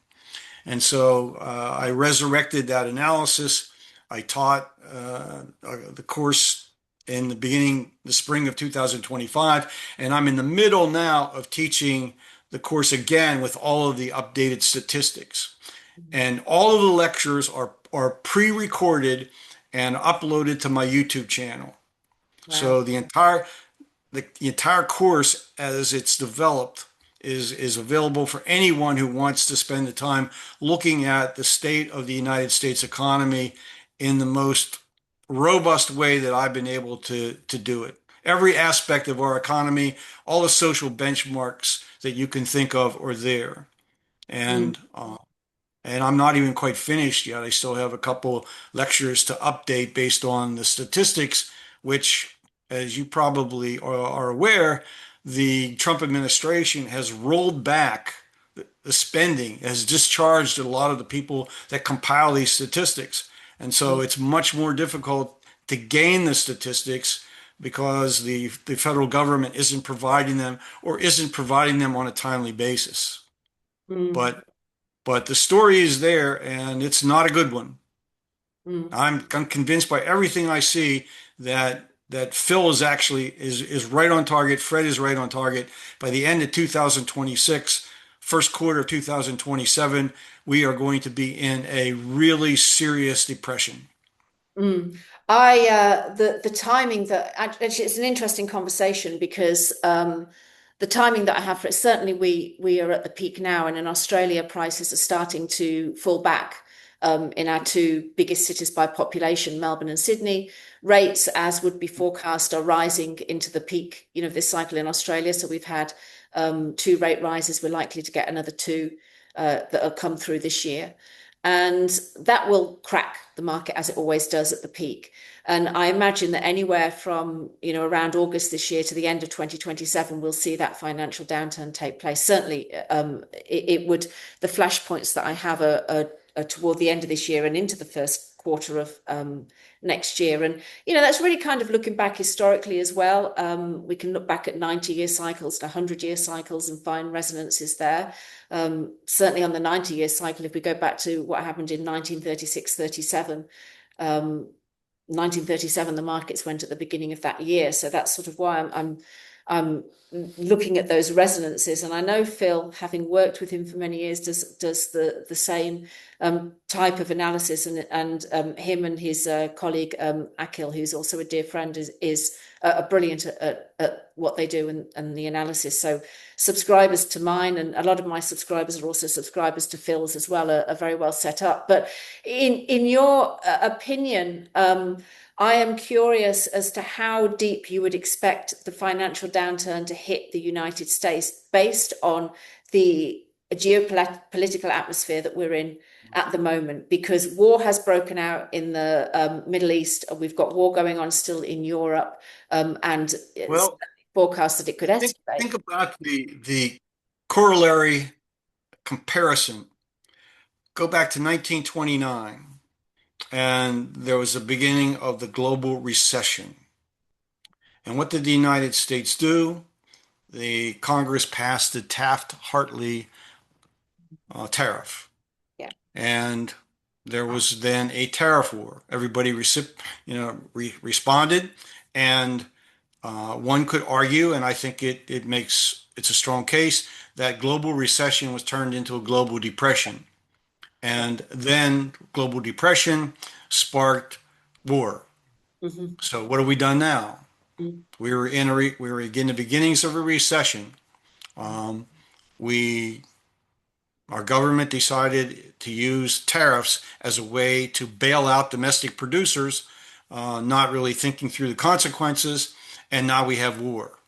And so I resurrected that analysis. I taught the course in the spring of 2025, and I'm in the middle now of teaching the course again with all of the updated statistics. And all of the lectures are pre-recorded and uploaded to my YouTube channel. Wow. So the entire course as it's developed is available for anyone who wants to spend the time looking at the state of the United States economy in the most robust way that I've been able to do it. Every aspect of our economy, all the social benchmarks that you can think of are there. Mm, And I'm not even quite finished yet. I still have a couple lectures to update based on the statistics, which, as you probably are aware, the Trump administration has rolled back the spending, has discharged a lot of the people that compile these statistics. And so mm, it's much more difficult to gain the statistics because the federal government isn't providing them or isn't providing them on a timely basis. mm, But the story is there, and it's not a good one. mm. I'm convinced by everything I see that Phil is right on target. Fred is right on target. By the end of 2026, first quarter of 2027, we are going to be in a really serious depression. Mm. The timing that actually it's an interesting conversation because the timing that I have for it, certainly we are at the peak now, and in Australia prices are starting to fall back in our two biggest cities by population, Melbourne and Sydney. Rates, as would be forecast, are rising into the peak, this cycle in Australia. So we've had two rate rises. We're likely to get another two that will come through this year. And that will crack the market as it always does at the peak. And I imagine that anywhere from, around August this year to the end of 2027, we'll see that financial downturn take place. Certainly, it would, the flashpoints that I have are toward the end of this year and into the first quarter of next year. And, that's really kind of looking back historically as well. We can look back at 90-year cycles to 100-year cycles and find resonances there. Certainly on the 90-year cycle, if we go back to what happened in 1936-37, 1937, the markets went at the beginning of that year. So that's sort of why I'm looking at those resonances. And I know Phil, having worked with him for many years, does the same type of analysis. And him and his colleague Akil, who's also a dear friend, is brilliant at what they do and the analysis. So subscribers to mine, and a lot of my subscribers are also subscribers to Phil's as well, are very well set up. But in your opinion, I am curious as to how deep you would expect the financial downturn to hit the United States based on the geopolitical atmosphere that we're in at the moment, because war has broken out in the Middle East. We've got war going on still in Europe, and it's Well, forecast that it could escalate. think about the corollary comparison. Go back to 1929, and there was the beginning of the global recession. And what did the United States do? The Congress passed the Taft-Hartley tariff, Yeah. and there was then a tariff war. Everybody responded, and one could argue, and I think it's a strong case that global recession was turned into a global depression, and then global depression sparked war. Mm-hmm. So what have we done now? Mm-hmm. We were in the beginnings of a recession. Um, we Our government decided to use tariffs as a way to bail out domestic producers, not really thinking through the consequences, and now we have war.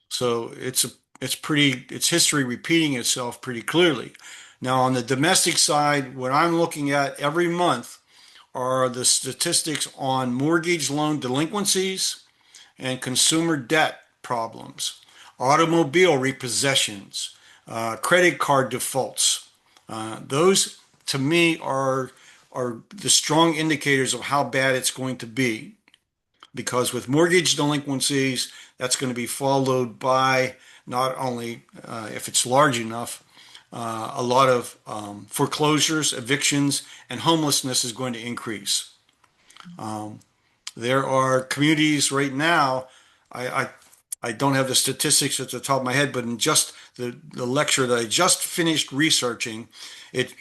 So it's history repeating itself pretty clearly. Now on the domestic side, what I'm looking at every month are the statistics on mortgage loan delinquencies and consumer debt problems, automobile repossessions, credit card defaults. Those, to me, are the strong indicators of how bad it's going to be. because with mortgage delinquencies, that's going to be followed by not only, if it's large enough, a lot of foreclosures, evictions, and homelessness is going to increase. Um, there are communities right now, I, I, I don't have the statistics at the top of my head, but in just the lecture that I just finished researching, it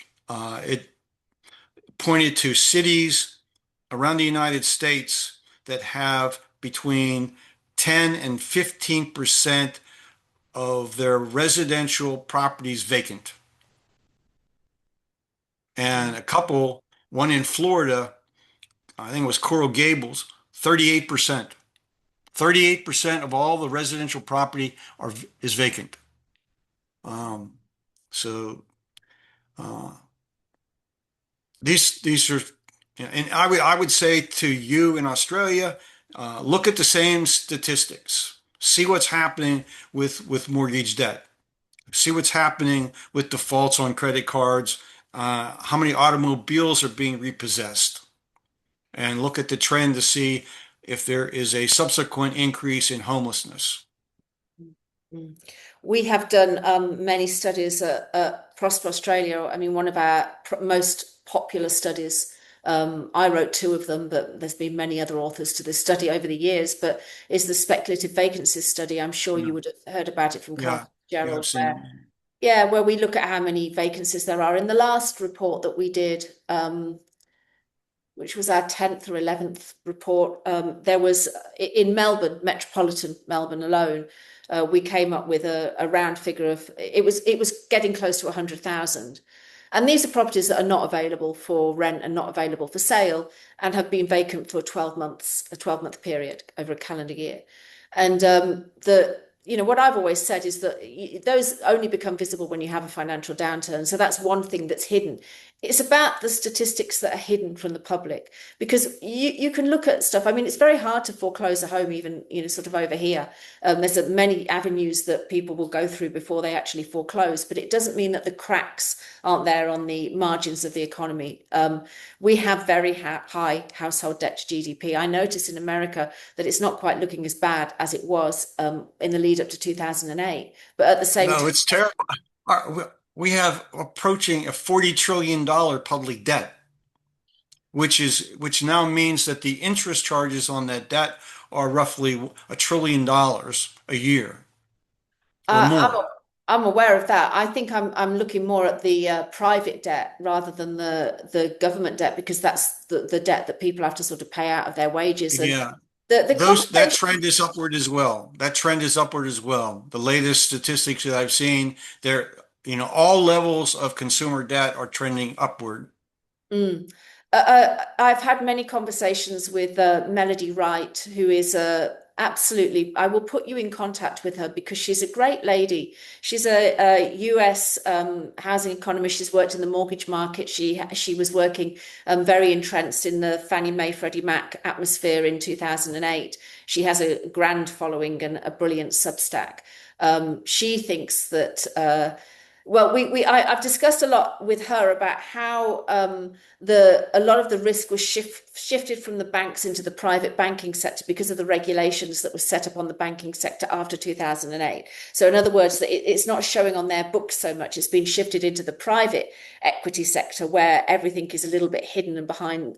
pointed to cities around the United States that have between 10 and 15% of their residential properties vacant. And a couple, one in Florida, I think it was Coral Gables, 38%. 38% of all the residential property is vacant. Um, so uh, these are, and I would say to you in Australia, look at the same statistics. See what's happening with mortgage debt. See what's happening with defaults on credit cards. How many automobiles are being repossessed, and look at the trend to see if there is a subsequent increase in homelessness. Mm. We have done many studies at Prosper Australia. I mean, one of our most popular studies. I wrote two of them, but there's been many other authors to this study over the years. But is the speculative vacancies study? I'm sure Yeah, you would have heard about it from Carl yeah, yeah. I've Gerald, seen where it. yeah, where we look at how many vacancies there are. In the last report that we did, which was our 10th or 11th report, there was in Melbourne, metropolitan Melbourne alone, we came up with a round figure of it was getting close to 100,000. And these are properties that are not available for rent and not available for sale and have been vacant for 12 months, a 12-month period over a calendar year. And what I've always said is that those only become visible when you have a financial downturn. So that's one thing that's hidden. It's about the statistics that are hidden from the public because you can look at stuff. I mean, it's very hard to foreclose a home, even, sort of over here. There's many avenues that people will go through before they actually foreclose, but it doesn't mean that the cracks aren't there on the margins of the economy. We have very high household debt to GDP. I noticed in America that it's not quite looking as bad as it was in the lead up to 2008. But at the same No, time, it's terrible. We have approaching a $40 trillion public debt, which now means that the interest charges on that debt are roughly $1 trillion a year or uh, I'm more. I'm aware of that. I think I'm looking more at the private debt rather than the government debt because that's the debt that people have to sort of pay out of their wages. And Yeah, the that conversation. trend is upward as well. That trend is upward as well. The latest statistics that I've seen, all levels of consumer debt are trending upward. Mm. I've had many conversations with Melody Wright, who is absolutely, I will put you in contact with her because she's a great lady. She's a US housing economist. She's worked in the mortgage market. She was working very entrenched in the Fannie Mae Freddie Mac atmosphere in 2008. She has a grand following and a brilliant Substack. She thinks that well, I've discussed a lot with her about how a lot of the risk was shifted from the banks into the private banking sector because of the regulations that were set up on the banking sector after 2008. So, in other words, that it's not showing on their books so much; it's been shifted into the private equity sector where everything is a little bit hidden and behind,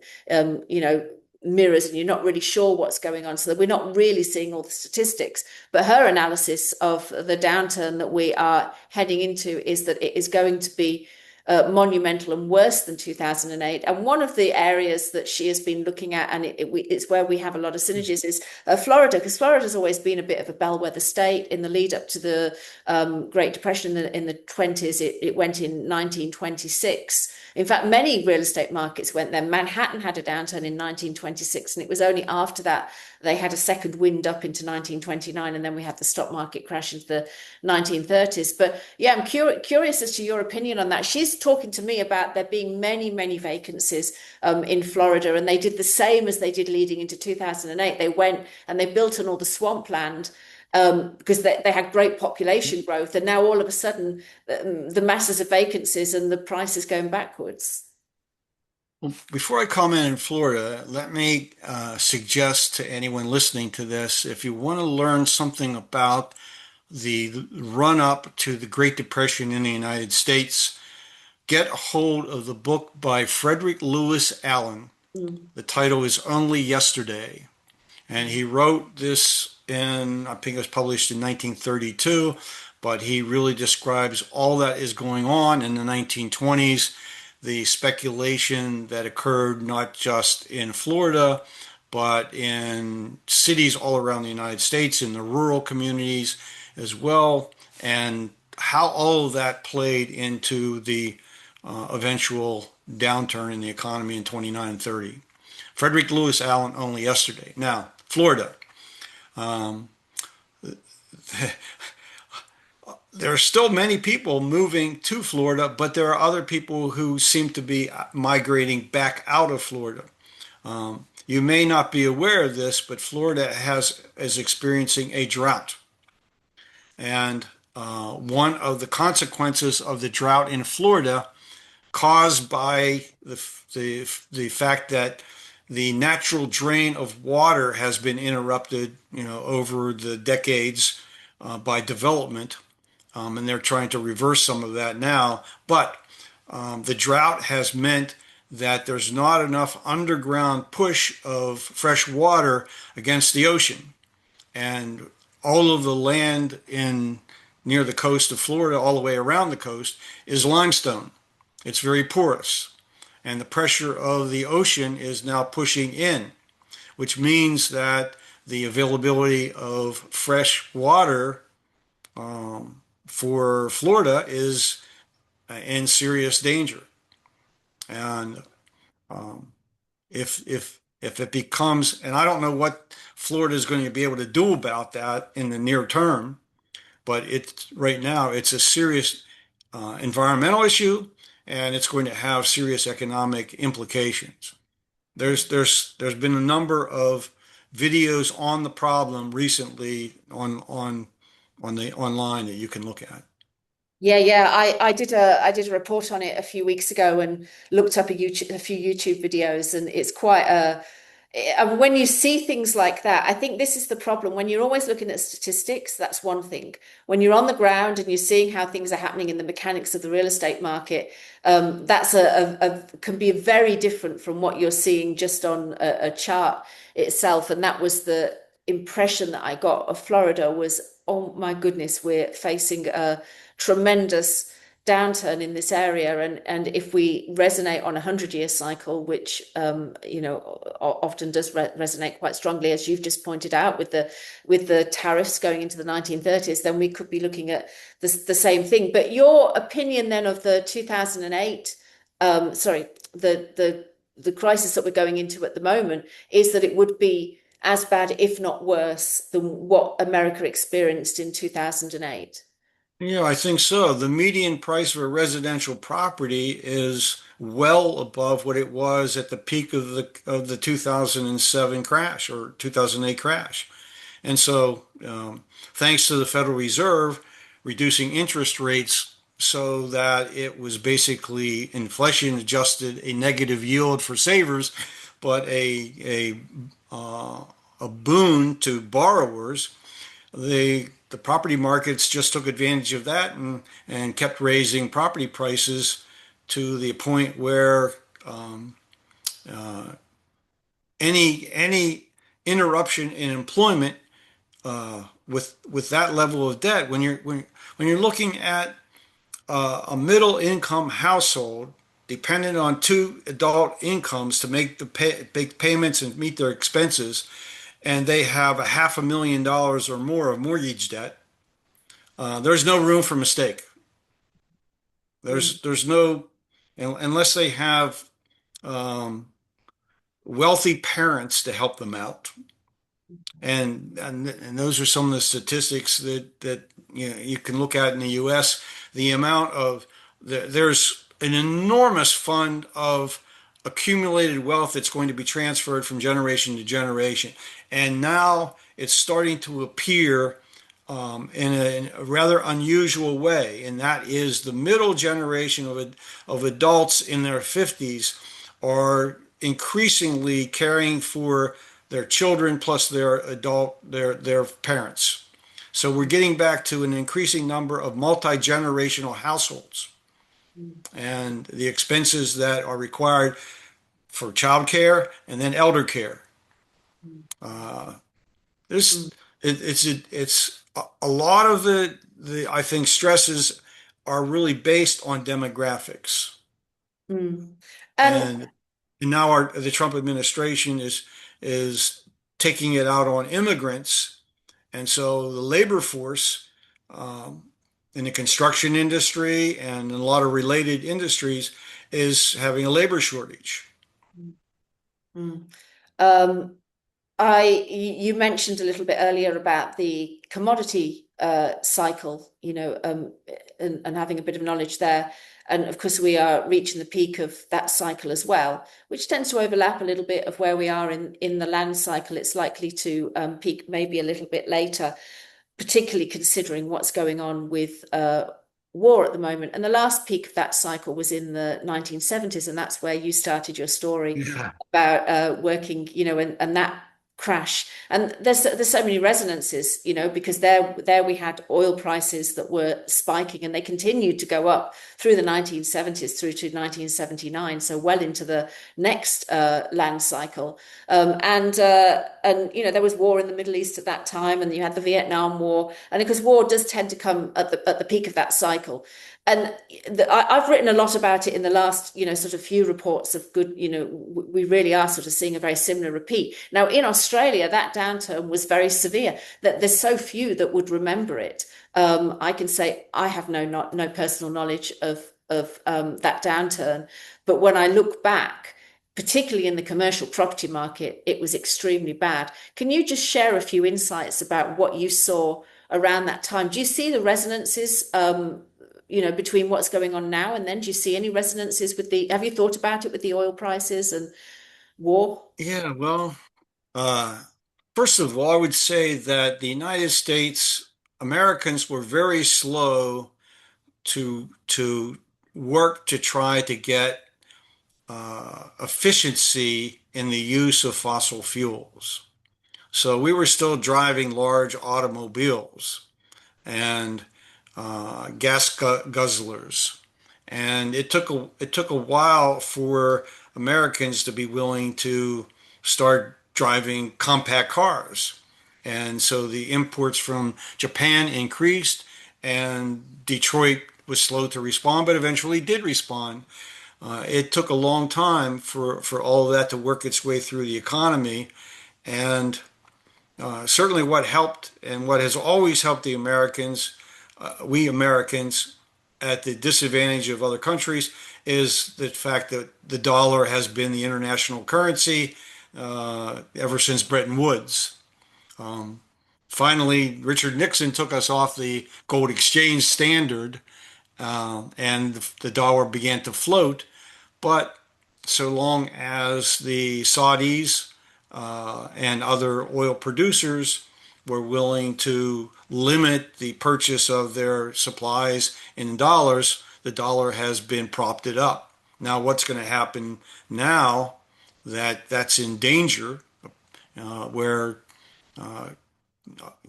mirrors, and you're not really sure what's going on. So that we're not really seeing all the statistics. But her analysis of the downturn that we are heading into is that it is going to be monumental and worse than 2008. And one of the areas that she has been looking at, and it's where we have a lot of synergies, is Florida, because Florida has always been a bit of a bellwether state. In the lead up to the Great Depression in the 20s, it went in 1926. In fact, many real estate markets went there. Manhattan had a downturn in 1926, and it was only after that they had a second wind up into 1929, and then we had the stock market crash into the 1930s. But yeah, I'm curious as to your opinion on that. She's talking to me about there being many, many vacancies in Florida, and they did the same as they did leading into 2008. They went and they built on all the swampland because they had great population growth, and now all of a sudden the masses of vacancies and the price is going backwards. Well, before I comment in Florida, let me suggest to anyone listening to this, if you want to learn something about the run up to the Great Depression in the United States, get a hold of the book by Frederick Lewis Allen. Mm. The title is Only Yesterday. And he wrote this I think it was published in 1932, but he really describes all that is going on in the 1920s, the speculation that occurred not just in Florida, but in cities all around the United States, in the rural communities as well, and how all of that played into the eventual downturn in the economy in 29 and 30. Frederick Lewis Allen, Only Yesterday. Now, Florida. Um, there are still many people moving to Florida, but there are other people who seem to be migrating back out of Florida. You may not be aware of this, but Florida is experiencing a drought. And one of the consequences of the drought in Florida, caused by the fact that the natural drain of water has been interrupted, over the decades by development, and they're trying to reverse some of that now. But the drought has meant that there's not enough underground push of fresh water against the ocean, and all of the land in near the coast of Florida, all the way around the coast, is limestone. It's very porous, and the pressure of the ocean is now pushing in, which means that the availability of fresh water for Florida is in serious danger. And if it becomes, and I don't know what Florida is going to be able to do about that in the near term, but it's right now it's a serious environmental issue, and it's going to have serious economic implications. There's been a number of videos on the problem recently on the online that you can look at. Yeah, yeah. I did a report on it a few weeks ago and looked up a few YouTube videos, and it's quite a and when you see things like that, I think this is the problem. When you're always looking at statistics, that's one thing. When you're on the ground and you're seeing how things are happening in the mechanics of the real estate market, that's can be very different from what you're seeing just on a chart itself. And that was the impression that I got of Florida was, oh my goodness, we're facing a tremendous downturn in this area, and if we resonate on a 100-year cycle, which often does resonate quite strongly, as you've just pointed out, with the tariffs going into the 1930s, then we could be looking at the same thing. But your opinion then of the 2008, sorry, the crisis that we're going into at the moment, is that it would be as bad, if not worse, than what America experienced in 2008. Yeah, I think so. The median price for a residential property is well above what it was at the peak of the 2007 crash or 2008 crash. And so, thanks to the Federal Reserve reducing interest rates so that it was basically inflation adjusted, a negative yield for savers, but a boon to borrowers. The property markets just took advantage of that and kept raising property prices to the point where uh, any interruption in employment with that level of debt, when you're looking at a middle income household dependent on two adult incomes to make payments and meet their expenses, and they have $500,000 or more of mortgage debt, there's no room for mistake. There's no, unless they have um, wealthy parents to help them out, and those are some of the statistics that you can look at in the U.S. The amount of there's an enormous fund of accumulated wealth that's going to be transferred from generation to generation, and now it's starting to appear in a rather unusual way, and that is the middle generation of adults in their 50s are increasingly caring for their children plus their parents. So we're getting back to an increasing number of multi-generational households and the expenses that are required for childcare and then elder care. Uh, this it's a lot of the I think stresses are really based on demographics. Mm. And And now the Trump administration is taking it out on immigrants, and so the labor force um, in the construction industry and in a lot of related industries is having a labor shortage. mm, um, you mentioned a little bit earlier about the commodity cycle, and having a bit of knowledge there. And of course, we are reaching the peak of that cycle as well, which tends to overlap a little bit of where we are in the land cycle. It's likely to peak maybe a little bit later, particularly considering what's going on with war at the moment. And the last peak of that cycle was in the 1970s, and that's where you started your story Yeah. about working, and that crash. And there's so many resonances, because there we had oil prices that were spiking, and they continued to go up through the 1970s through to 1979, so well into the next land cycle. And there was war in the Middle East at that time, and you had the Vietnam War, and because war does tend to come at the peak of that cycle. And I've written a lot about it in the last, sort of few reports of good, we really are sort of seeing a very similar repeat. Now, in Australia, that downturn was very severe, that there's so few that would remember it. I can say I have no personal knowledge of that downturn, but when I look back, particularly in the commercial property market, it was extremely bad. Can you just share a few insights about what you saw around that time? Do you see the resonances, between what's going on now and then? Do you see any resonances have you thought about it with the oil prices and war? Yeah, well, uh, first of all, I would say that the United States Americans were very slow to work to try to get efficiency in the use of fossil fuels. So we were still driving large automobiles and gas guzzlers, and it took a while for Americans to be willing to start driving compact cars, and so the imports from Japan increased, and Detroit was slow to respond, but eventually did respond. It took a long time for all of that to work its way through the economy, and certainly what helped and what has always helped the Americans, we Americans, at the disadvantage of other countries, is the fact that the dollar has been the international currency ever since Bretton Woods. Um, Finally, Richard Nixon took us off the gold exchange standard, and the dollar began to float. But so long as the Saudis and other oil producers were willing to limit the purchase of their supplies in dollars, the dollar has been propped it up. Now, what's going to happen now that that's in danger, where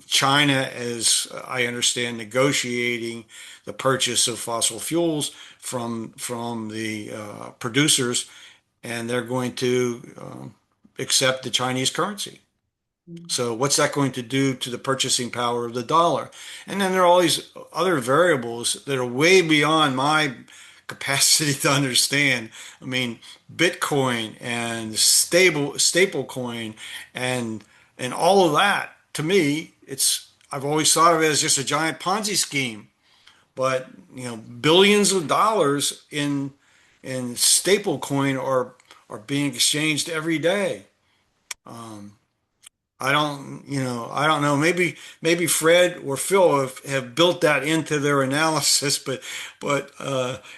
China is, I understand, negotiating the purchase of fossil fuels from the producers, and they're going to accept the Chinese currency. So what's that going to do to the purchasing power of the dollar? And then there are all these other variables that are way beyond my capacity to understand. I mean, Bitcoin and staple coin and all of that. To me, I've always thought of it as just a giant Ponzi scheme. But billions of dollars in staple coin are being exchanged every day. Um, I don't know. Maybe Fred or Phil have built that into their analysis, but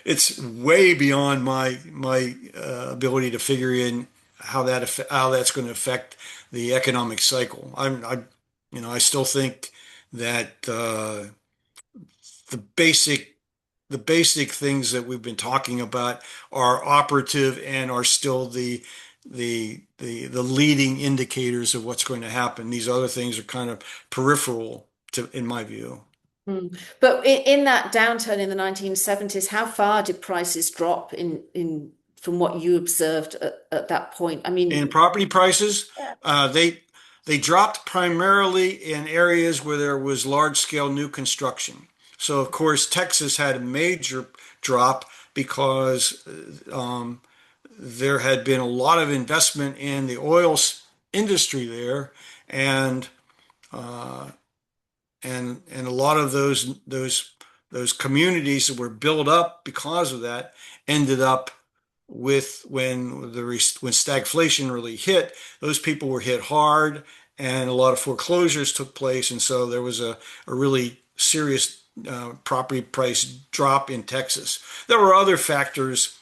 it's way beyond my ability to figure in how that's going to affect the economic cycle. I still think that the basic the basic things that we've been talking about are operative and are still the leading indicators of what's going to happen. These other things are kind of peripheral to, in my view. Mm. But in that downturn in the 1970s, how far did prices drop in from what you observed at that point? I And mean, property prices, yeah. they dropped primarily in areas where there was large scale new construction. So of course, Texas had a major drop because there had been a lot of investment in the industry there, and uh, and a lot of those communities that were built up because of that ended up with when stagflation really hit, those people were hit hard, and a lot of foreclosures took place, and so there was a really serious property price drop in Texas. There were other factors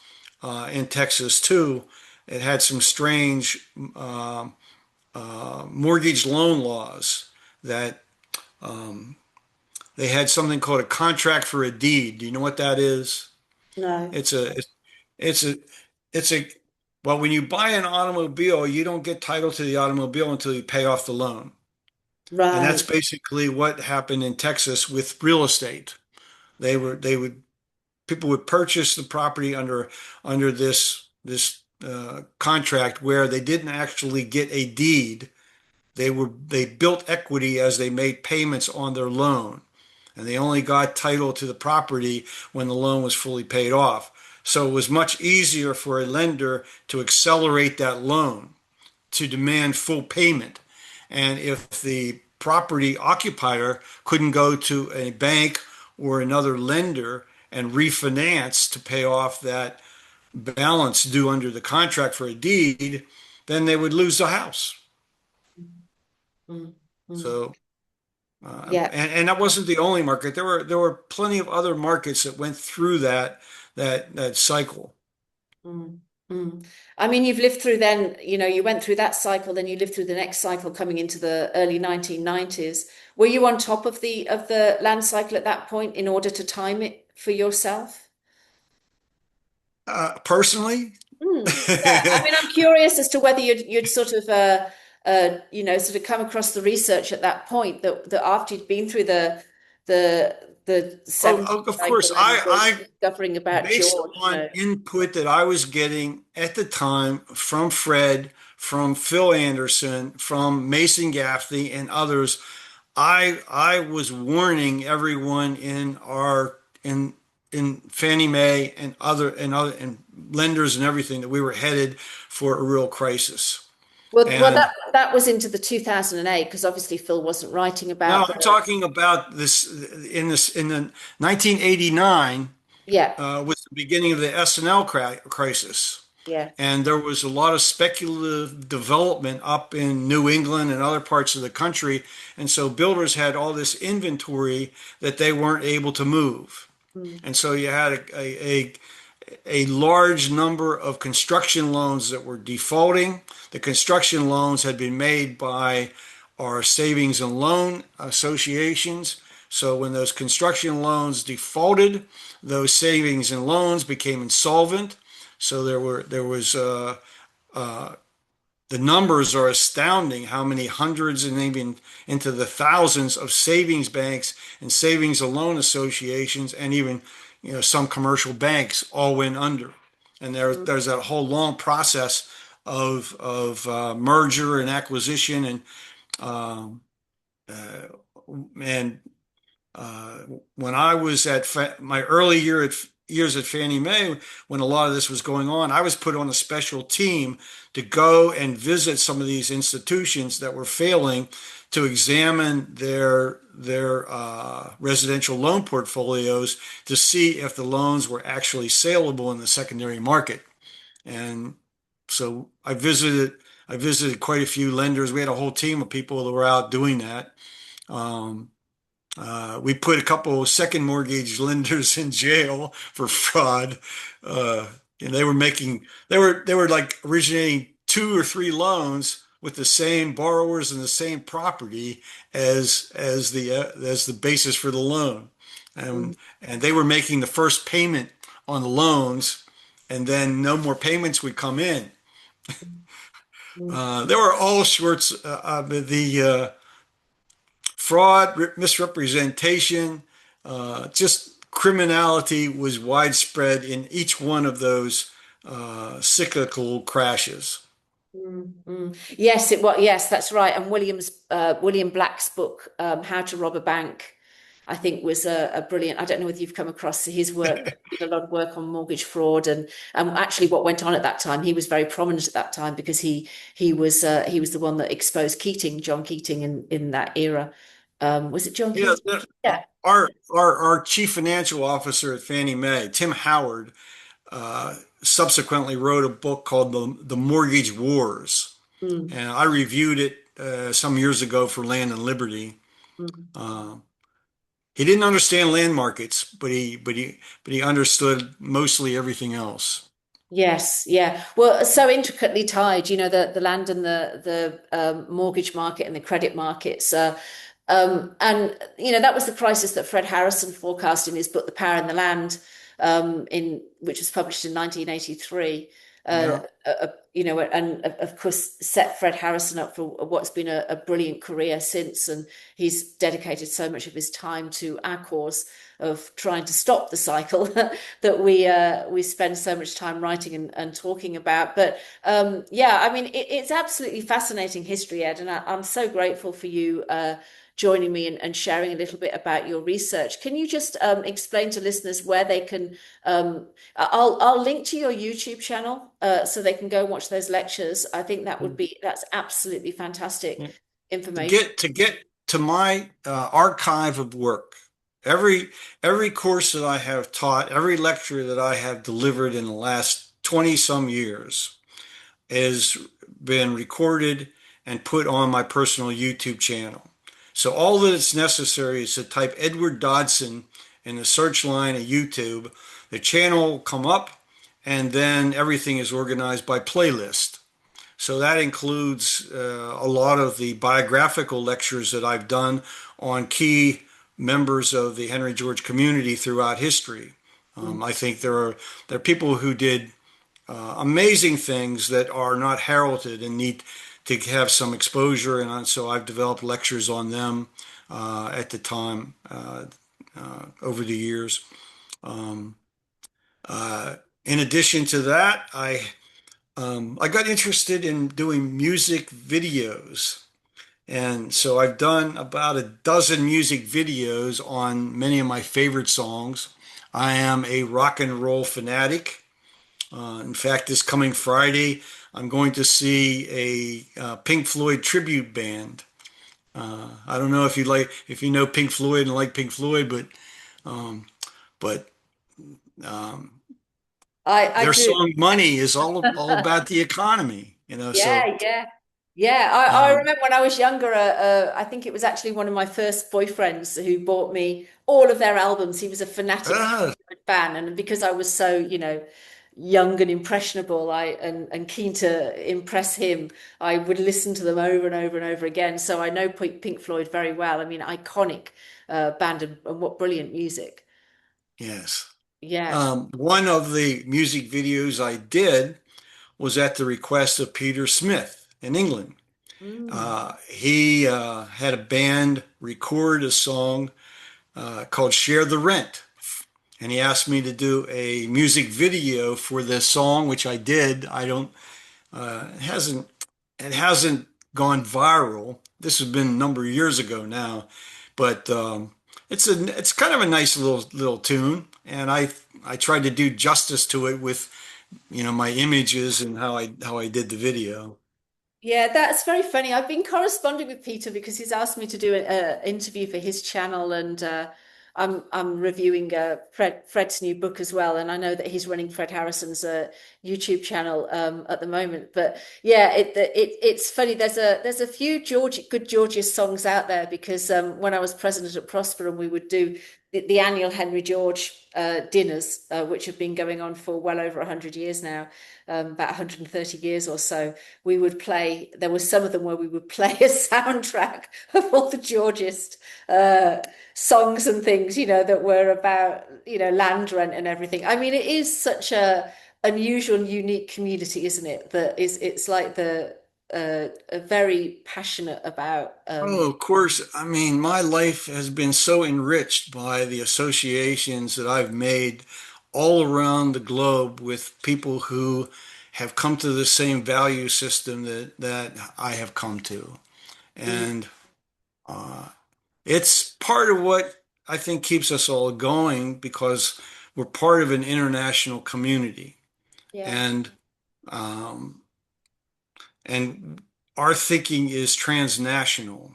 in Texas too. It had some strange mortgage loan laws that they had something called a contract for a deed. Do you know what that is? No. It's a it's a it's a well, when you buy an automobile, you don't get title to the automobile until you pay off the loan. And that's Right. basically what happened in Texas with real estate. They would people would purchase the property under this contract where they didn't actually get a deed. They built equity as they made payments on their loan, and they only got title to the property when the loan was fully paid off. So it was much easier for a lender to accelerate that loan, to demand full payment. And if the property occupier couldn't go to a bank or another lender and refinance to pay off that balance due under the contract for a deed, then they would lose the house. Mm, mm. So Yeah. and that wasn't the only market. There were plenty of other markets that went through that cycle. Mm, mm. I mean, you've lived through then, you went through that cycle, then you lived through the next cycle coming into the early 1990s. Were you on top of the land cycle at that point in order to time it for yourself? Personally, Yeah, I mean, I'm curious as to whether you'd sort of sort of come across the research at that point that after you'd been through the oh, 70s of course, cycle and was I discovering about based George, on input that I was getting at the time from Fred, from Phil Anderson, from Mason Gaffney, and others, I was warning everyone in Fannie Mae and other and lenders and everything that we were headed for a real crisis. well, And that was into the 2008 because obviously Phil wasn't writing now about I'm the talking about this in the 1989 yeah, was the beginning of the S&L crisis. yeah. And there was a lot of speculative development up in New England and other parts of the country. And so builders had all this inventory that they weren't able to move. Mm, And so you had a large number of construction loans that were defaulting. The construction loans had been made by our savings and loan associations. So when those construction loans defaulted, those savings and loans became insolvent. So there was the numbers are astounding how many hundreds and even into the thousands of savings banks and savings and loan associations and even some commercial banks all went under. And mm, there's that whole long process of merger and acquisition um, uh, and when I was at my early years at Fannie Mae, when a lot of this was going on, I was put on a special team to go and visit some of these institutions that were failing to examine their residential loan portfolios to see if the loans were actually saleable in the secondary market. And so I visited quite a few lenders. We had a whole team of people that were out doing that. Um, we put a couple of second mortgage lenders in jail for fraud. Uh, and they were like originating two or three loans with the same borrowers and the same property as the basis for the loan. mm, and they were making the first payment on the loans, and then no more payments would come in. mm, There were all sorts the fraud, misrepresentation, just criminality was widespread in each one of those cyclical crashes. Yes, it was. Yes, that's right. And William Black's book, How to Rob a Bank, I think was a brilliant. I don't know whether you've come across his work, but he did a lot of work on mortgage fraud and actually what went on at that time. He was very prominent at that time because he was the one that exposed John Keating in that era. Was it John Yeah, Keating? Yeah. our chief financial officer at Fannie Mae, Tim Howard, subsequently wrote a book called The Mortgage Wars. Mm, And I reviewed it some years ago for Land and Liberty. mm. Uh, he didn't understand land markets, but he understood mostly everything else. Yes, yeah. Well, so intricately tied, the land and the mortgage market and the credit markets. And that was the crisis that Fred Harrison forecast in his book, The Power in the Land, in which was published in 1983. Yeah. And of course set Fred Harrison up for what's been a brilliant career since, and he's dedicated so much of his time to our cause of trying to stop the cycle that we spend so much time writing and talking about. But yeah, I mean, it's absolutely fascinating history, Ed, and I'm so grateful for you joining me and sharing a little bit about your research. Can you just explain to listeners where they can? I'll link to your YouTube channel so they can go and watch those lectures. I think that's absolutely Yeah. fantastic information. To get to my archive of work, every every course that I have taught, every lecture that I have delivered in the last 20 some years has been recorded and put on my personal YouTube channel. So all that is necessary is to type Edward Dodson in the search line of YouTube. The channel will come up, and then everything is organized by playlist. So that includes a lot of the biographical lectures that I've done on key members of the Henry George community throughout history. I think there are people who did amazing things that are not heralded and need to have some exposure. And so I've developed lectures on them at the time over the years. Um, uh, in addition to that, I got interested in doing music videos. And so I've done about a dozen music videos on many of my favorite songs. I am a rock and roll fanatic. In fact, this coming Friday, I'm going to see a Pink Floyd tribute band. I don't know if you know Pink Floyd and like Pink Floyd, um, but um, I their do. song "Money" is all about the economy, you know. So, Yeah, yeah. Yeah, I um, remember when I was younger, I think it was actually one of my first boyfriends who bought me all of their albums. He was a fanatic uh, fan, and because I was so, young and impressionable, and keen to impress him, I would listen to them over and over and over again. So I know Pink Floyd very well. I mean, iconic band and what brilliant music. yes. Yeah. One of the music videos I did was at the request of Peter Smith in England. Mm. He had a band record a song called Share the Rent. And he asked me to do a music video for this song, which I did. I don't, it hasn't gone viral. This has been a number of years ago now, but it's kind of a nice little tune, and I tried to do justice to it with my images and how I did the video. Yeah, that's very funny. I've been corresponding with Peter because he's asked me to do an interview for his channel, and I'm reviewing Fred's new book as well. And I know that he's running Fred Harrison's YouTube channel at the moment. But yeah, it's funny. There's a few good Georgist songs out there because when I was president at Prosper and we would do the annual Henry George dinners, which have been going on for well over 100 years now, about 130 years or so. We would play, there were some of them where we would play a soundtrack of all the Georgist uh, songs and things, that were about, land rent and everything. I mean, it is such a unusual and unique community, isn't it? That is, it's like very passionate about. Oh, of course. I mean, my life has been so enriched by the associations that I've made all around the globe with people who have come to the same value system that I have come to. Mm, And uh, it's part of what I think keeps us all going because we're part of an international community. yeah, And um, and our thinking is transnational.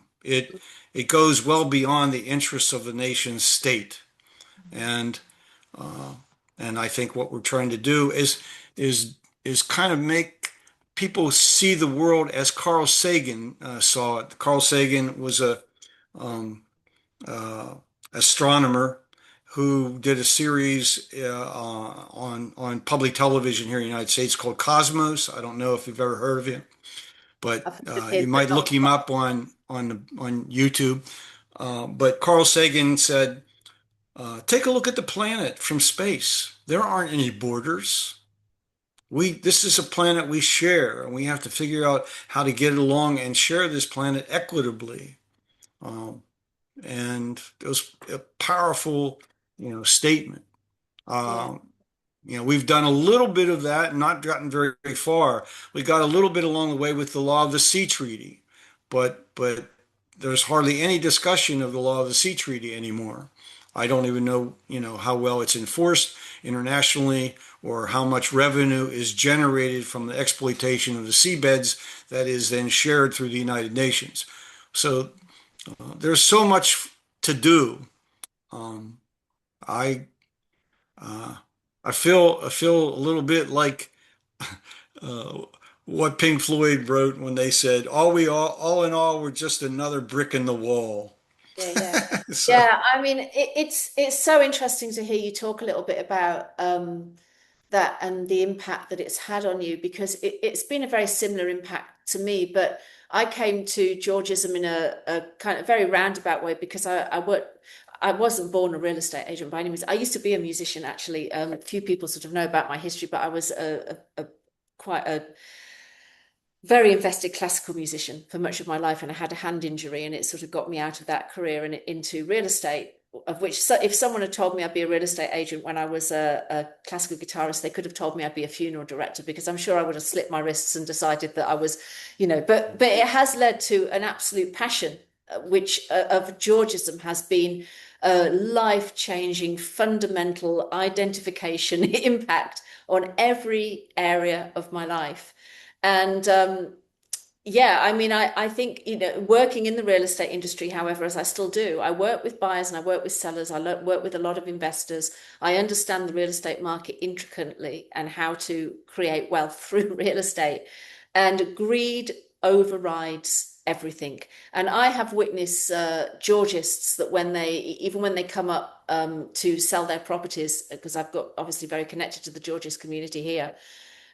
It goes well beyond the interests of the nation state, and uh, and I think what we're trying to do is is kind of make people see the world as Carl Sagan saw it. Carl Sagan was a um, uh, astronomer who did a series on public television here in the United States called Cosmos. I don't know if you've ever heard of him, but I've heard of you him, but might not. look him up on YouTube. But Carl Sagan said, "Take a look at the planet from space. There aren't any borders. This is a planet we share, and we have to figure out how to get along and share this planet equitably." Um, and it was a powerful, statement. Yeah, Um, we've done a little bit of that, not gotten very, very far. We got a little bit along the way with the Law of the Sea Treaty, but there's hardly any discussion of the Law of the Sea Treaty anymore. I don't even know, how well it's enforced internationally or how much revenue is generated from the exploitation of the seabeds that is then shared through the United Nations. So there's so much to do. Um, I uh, I feel a little bit like uh, what Pink Floyd wrote when they said, all in all, we're just another brick in the wall." yeah, yeah. So Yeah, I mean, it's so interesting to hear you talk a little bit about that and the impact that it's had on you because it's been a very similar impact to me. But I came to Georgism in a kind of very roundabout way because I wasn't born a real estate agent by any means. I used to be a musician, actually. A few people sort of know about my history, but I was a quite a very invested classical musician for much of my life, and I had a hand injury, and it sort of got me out of that career and into real estate. Of which, so if someone had told me I'd be a real estate agent when I was a classical guitarist, they could have told me I'd be a funeral director because I'm sure I would have slipped my wrists and decided that I was, But it has led to an absolute passion, which of Georgism has been a life-changing, fundamental identification impact on every area of my life. And yeah, I mean, I think, working in the real estate industry, however, as I still do, I work with buyers and I work with sellers. Work with a lot of investors. I understand the real estate market intricately and how to create wealth through real estate. And greed overrides everything. And I have witnessed Georgists that even when they come up to sell their properties, because I've got obviously very connected to the Georgist community here,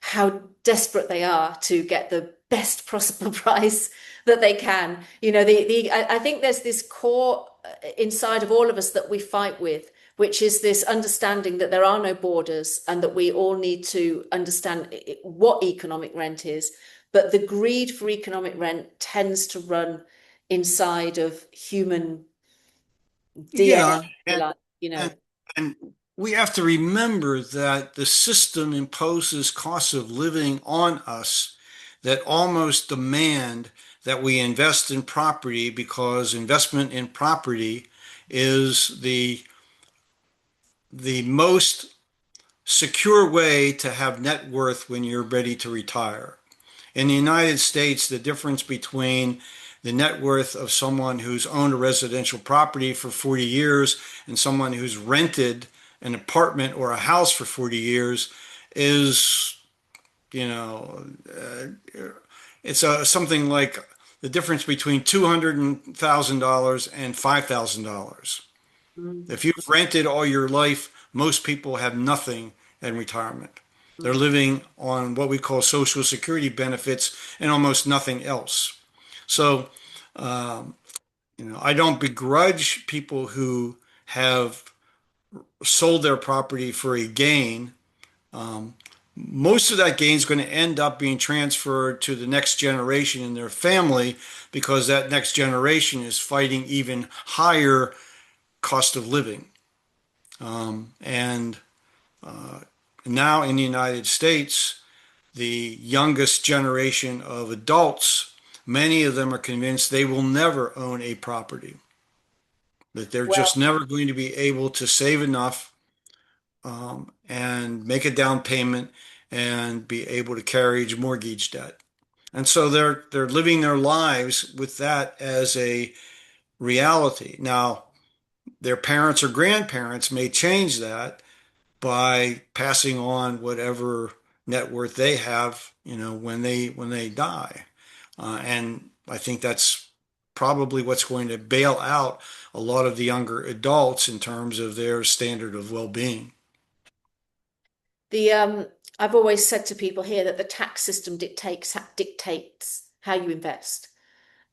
how desperate they are to get the best possible price that they can. I think there's this core inside of all of us that we fight with, which is this understanding that there are no borders and that we all need to understand what economic rent is. But the greed for economic rent tends to run inside of human DNA, yeah, if you like, and and we have to remember that the system imposes costs of living on us that almost demand that we invest in property because investment in property is the most secure way to have net worth when you're ready to retire. In the United States, the difference between the net worth of someone who's owned a residential property for 40 years and someone who's rented an apartment or a house for 40 years is, you know, it's something like the difference between $200,000 and $5,000. mm, If you've rented all your life, most people have nothing in retirement. They're mm. living on what we call Social Security benefits and almost nothing else. So, um, I don't begrudge people who have sold their property for a gain. Um, Most of that gain is going to end up being transferred to the next generation in their family because that next generation is fighting even higher cost of living. And now in the United States, the youngest generation of adults, many of them are convinced they will never own a property, that they're just Well, never going to be able to save enough and make a down payment and be able to carry mortgage debt. And so they're living their lives with that as a reality. Now, their parents or grandparents may change that by passing on whatever net worth they have, when they die. And I think that's probably what's going to bail out a lot of the younger adults in terms of their standard of well-being. the I've always said to people here that the tax system dictates how you invest.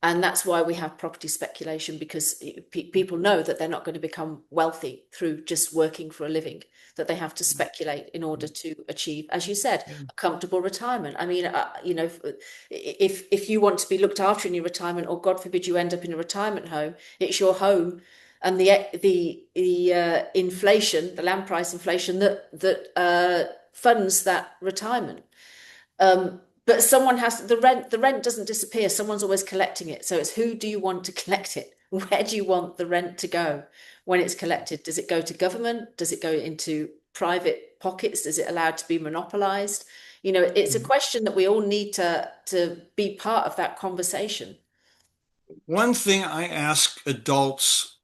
And that's why we have property speculation, because people know that they're not going to become wealthy through just working for a living, that they have to speculate in order to achieve, as you said, a comfortable retirement. I mean, if you want to be looked after in your retirement, or God forbid you end up in a retirement home, it's your home, and the inflation, the land price inflation that funds that retirement. But someone has the rent doesn't disappear. Someone's always collecting it. So it's, who do you want to collect it? Where do you want the rent to go when it's collected? Does it go to government? Does it go into private pockets? Is it allowed to be monopolized? It's a question that we all need to be part of that conversation. One thing I ask adults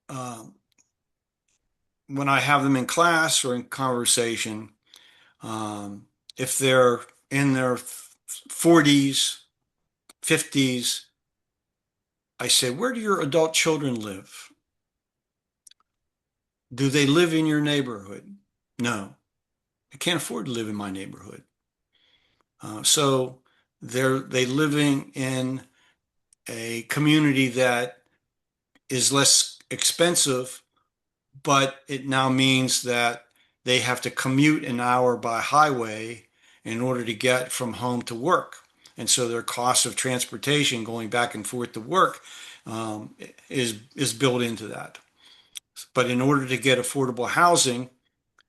um, when I have them in class or in conversation, um, if they're in their 40s, 50s, I say, where do your adult children live? Do they live in your neighborhood? No, I can't afford to live in my neighborhood. So they living in a community that is less expensive, but it now means that they have to commute an hour by highway in order to get from home to work. And so their cost of transportation going back and forth to work is built into that. But in order to get affordable housing,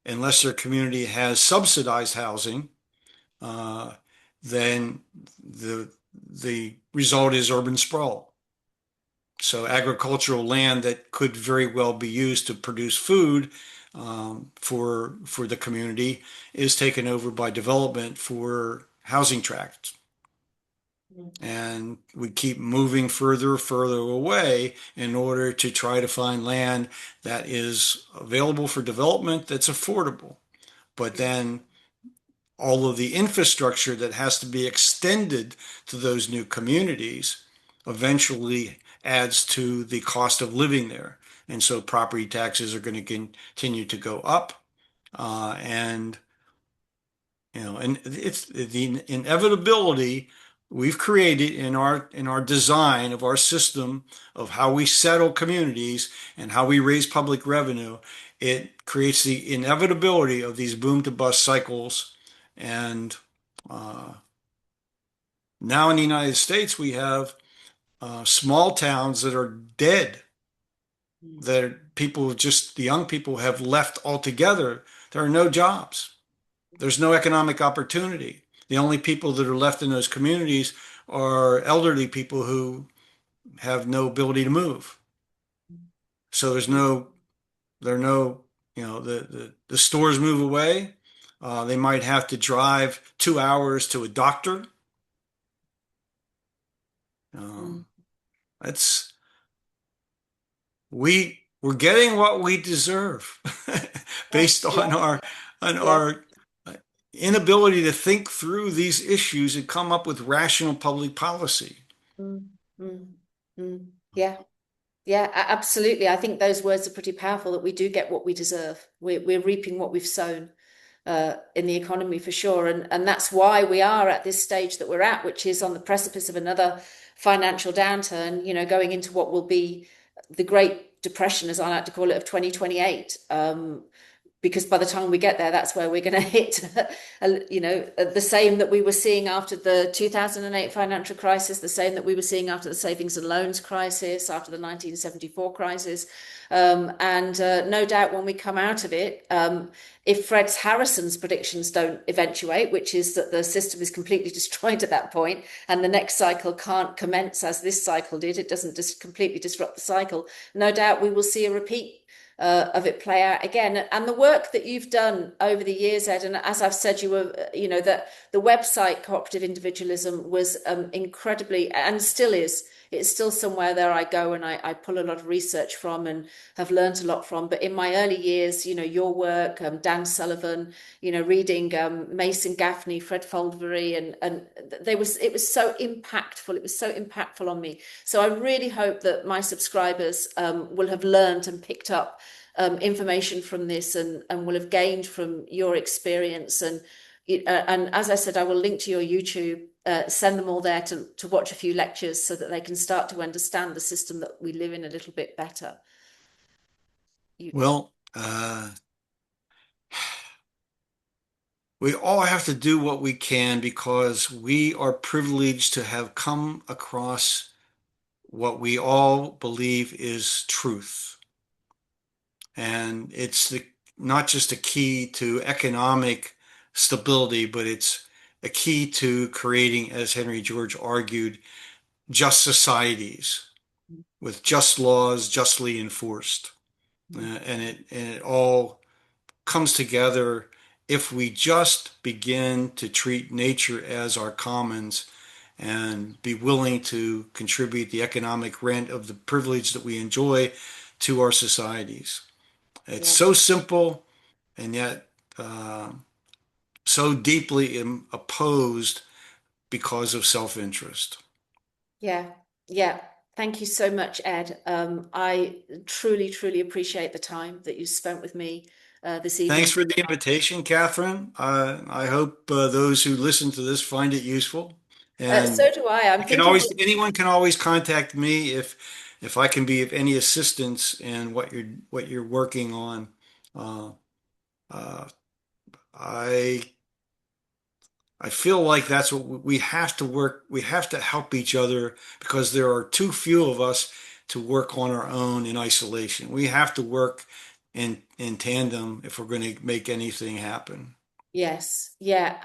unless their community has subsidized housing, uh, then the result is urban sprawl. So agricultural land that could very well be used to produce food for the community is taken over by development for housing tracts. And we keep moving further away in order to try to find land that is available for development that's affordable. But then all of the infrastructure that has to be extended to those new communities eventually adds to the cost of living there. And so property taxes are going to continue to go up. And and it's the inevitability we've created in our design of our system of how we settle communities and how we raise public revenue. It creates the inevitability of these boom to bust cycles. And uh, now in the United States, we have small towns that are dead, that the young people have left altogether. There are no jobs. There's no economic opportunity. The only people that are left in those communities are elderly people who have no ability to move. So there are no, the stores move away. They might have to drive 2 hours to a doctor. Mm. Um, that's we're getting what we deserve based Yeah, on our on yeah. our inability to think through these issues and come up with rational public policy. Mm, mm, mm. Yeah. Yeah, absolutely. I think those words are pretty powerful, that we do get what we deserve. We're reaping what we've sown in the economy for sure. And that's why we are at this stage that we're at, which is on the precipice of another financial downturn, going into what will be the Great Depression, as I like to call it, of 2028. Because by the time we get there, that's where we're going to hit, the same that we were seeing after the 2008 financial crisis, the same that we were seeing after the savings and loans crisis, after the 1974 crisis. And no doubt when we come out of it, if Fred Harrison's predictions don't eventuate, which is that the system is completely destroyed at that point, and the next cycle can't commence as this cycle did, it doesn't just completely disrupt the cycle, no doubt we will see a repeat of it play out again. And the work that you've done over the years, Ed, and as I've said, that the website Cooperative Individualism was incredibly, and still is, it's still somewhere there I go and I pull a lot of research from and have learned a lot from. But in my early years, your work, Dan Sullivan, reading Mason Gaffney, Fred Foldbury, and it was so impactful. It was so impactful on me. So I really hope that my subscribers will have learned and picked up information from this, and will have gained from your experience. And as I said, I will link to your YouTube, send them all there to watch a few lectures so that they can start to understand the system that we live in a little bit better. You, Well, we all have to do what we can because we are privileged to have come across what we all believe is truth. And it's not just a key to economic stability, but it's a key to creating, as Henry George argued, just societies with just laws justly enforced. And it all comes together if we just begin to treat nature as our commons and be willing to contribute the economic rent of the privilege that we enjoy to our societies. It's yeah. so simple and yet so deeply opposed because of self-interest. Yeah, yeah. Thank you so much, Ed. I truly, truly appreciate the time that you spent with me this Thanks evening. for the invitation, Catherine. I hope those who listen to this find it useful. And So do I. I'm you can thinking always, that, anyone can always contact me if I can be of any assistance in what you're working on. Uh, uh, I I feel like that's what we have to work. We have to help each other because there are too few of us to work on our own in isolation. We have to work in tandem if we're going to make anything happen. yes, yeah,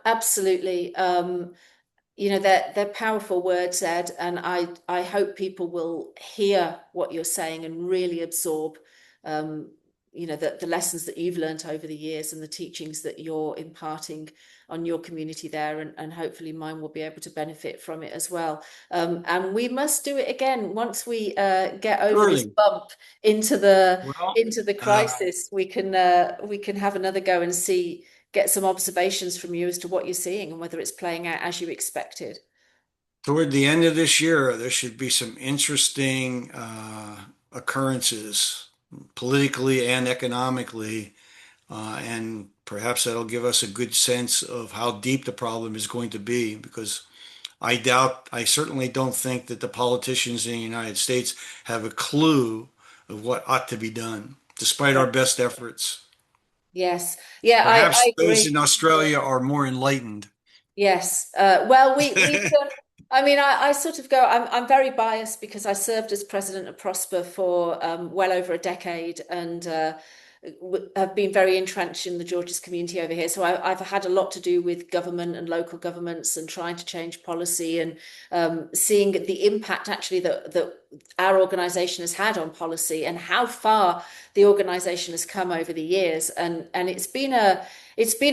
absolutely. They're powerful words, Ed, and I hope people will hear what you're saying and really absorb, um, the lessons that you've learned over the years and the teachings that you're imparting on your community there, and hopefully mine will be able to benefit from it as well. And we must do it again once we get over this Surely. bump into the Well, into the uh, crisis. We can have another go and get some observations from you as to what you're seeing and whether it's playing out as you expected. toward the end of this year, there should be some interesting occurrences politically and economically, and perhaps that'll give us a good sense of how deep the problem is going to be because I certainly don't think that the politicians in the United States have a clue of what ought to be done, despite our Yeah. best efforts. Yes. Yeah, I Perhaps those agree. in Australia are more enlightened. Yes. Well, we've done. I mean, I sort of go. I'm very biased because I served as president of Prosper for well over a decade, and have been very entrenched in the Georgist community over here. So I've had a lot to do with government and local governments and trying to change policy, and seeing the impact actually that our organisation has had on policy and how far the organisation has come over the years. And it's been a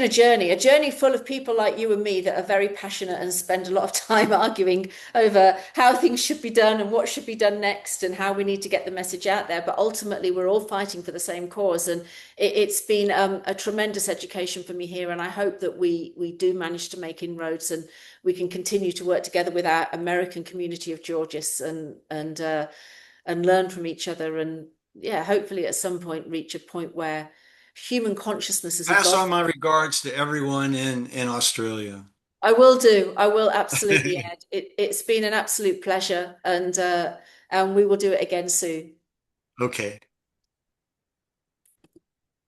journey full of people like you and me that are very passionate and spend a lot of time arguing over how things should be done and what should be done next and how we need to get the message out there. But ultimately, we're all fighting for the same cause. And it's been a tremendous education for me here. And I hope that we do manage to make inroads and we can continue to work together with our American community of Georgists, and and learn from each other. And yeah, hopefully at some point reach a point where human consciousness has Pass on evolved. my regards to everyone in Australia. I will do. I will absolutely, Ed. It's been an absolute pleasure, and we will do it again soon. Okay.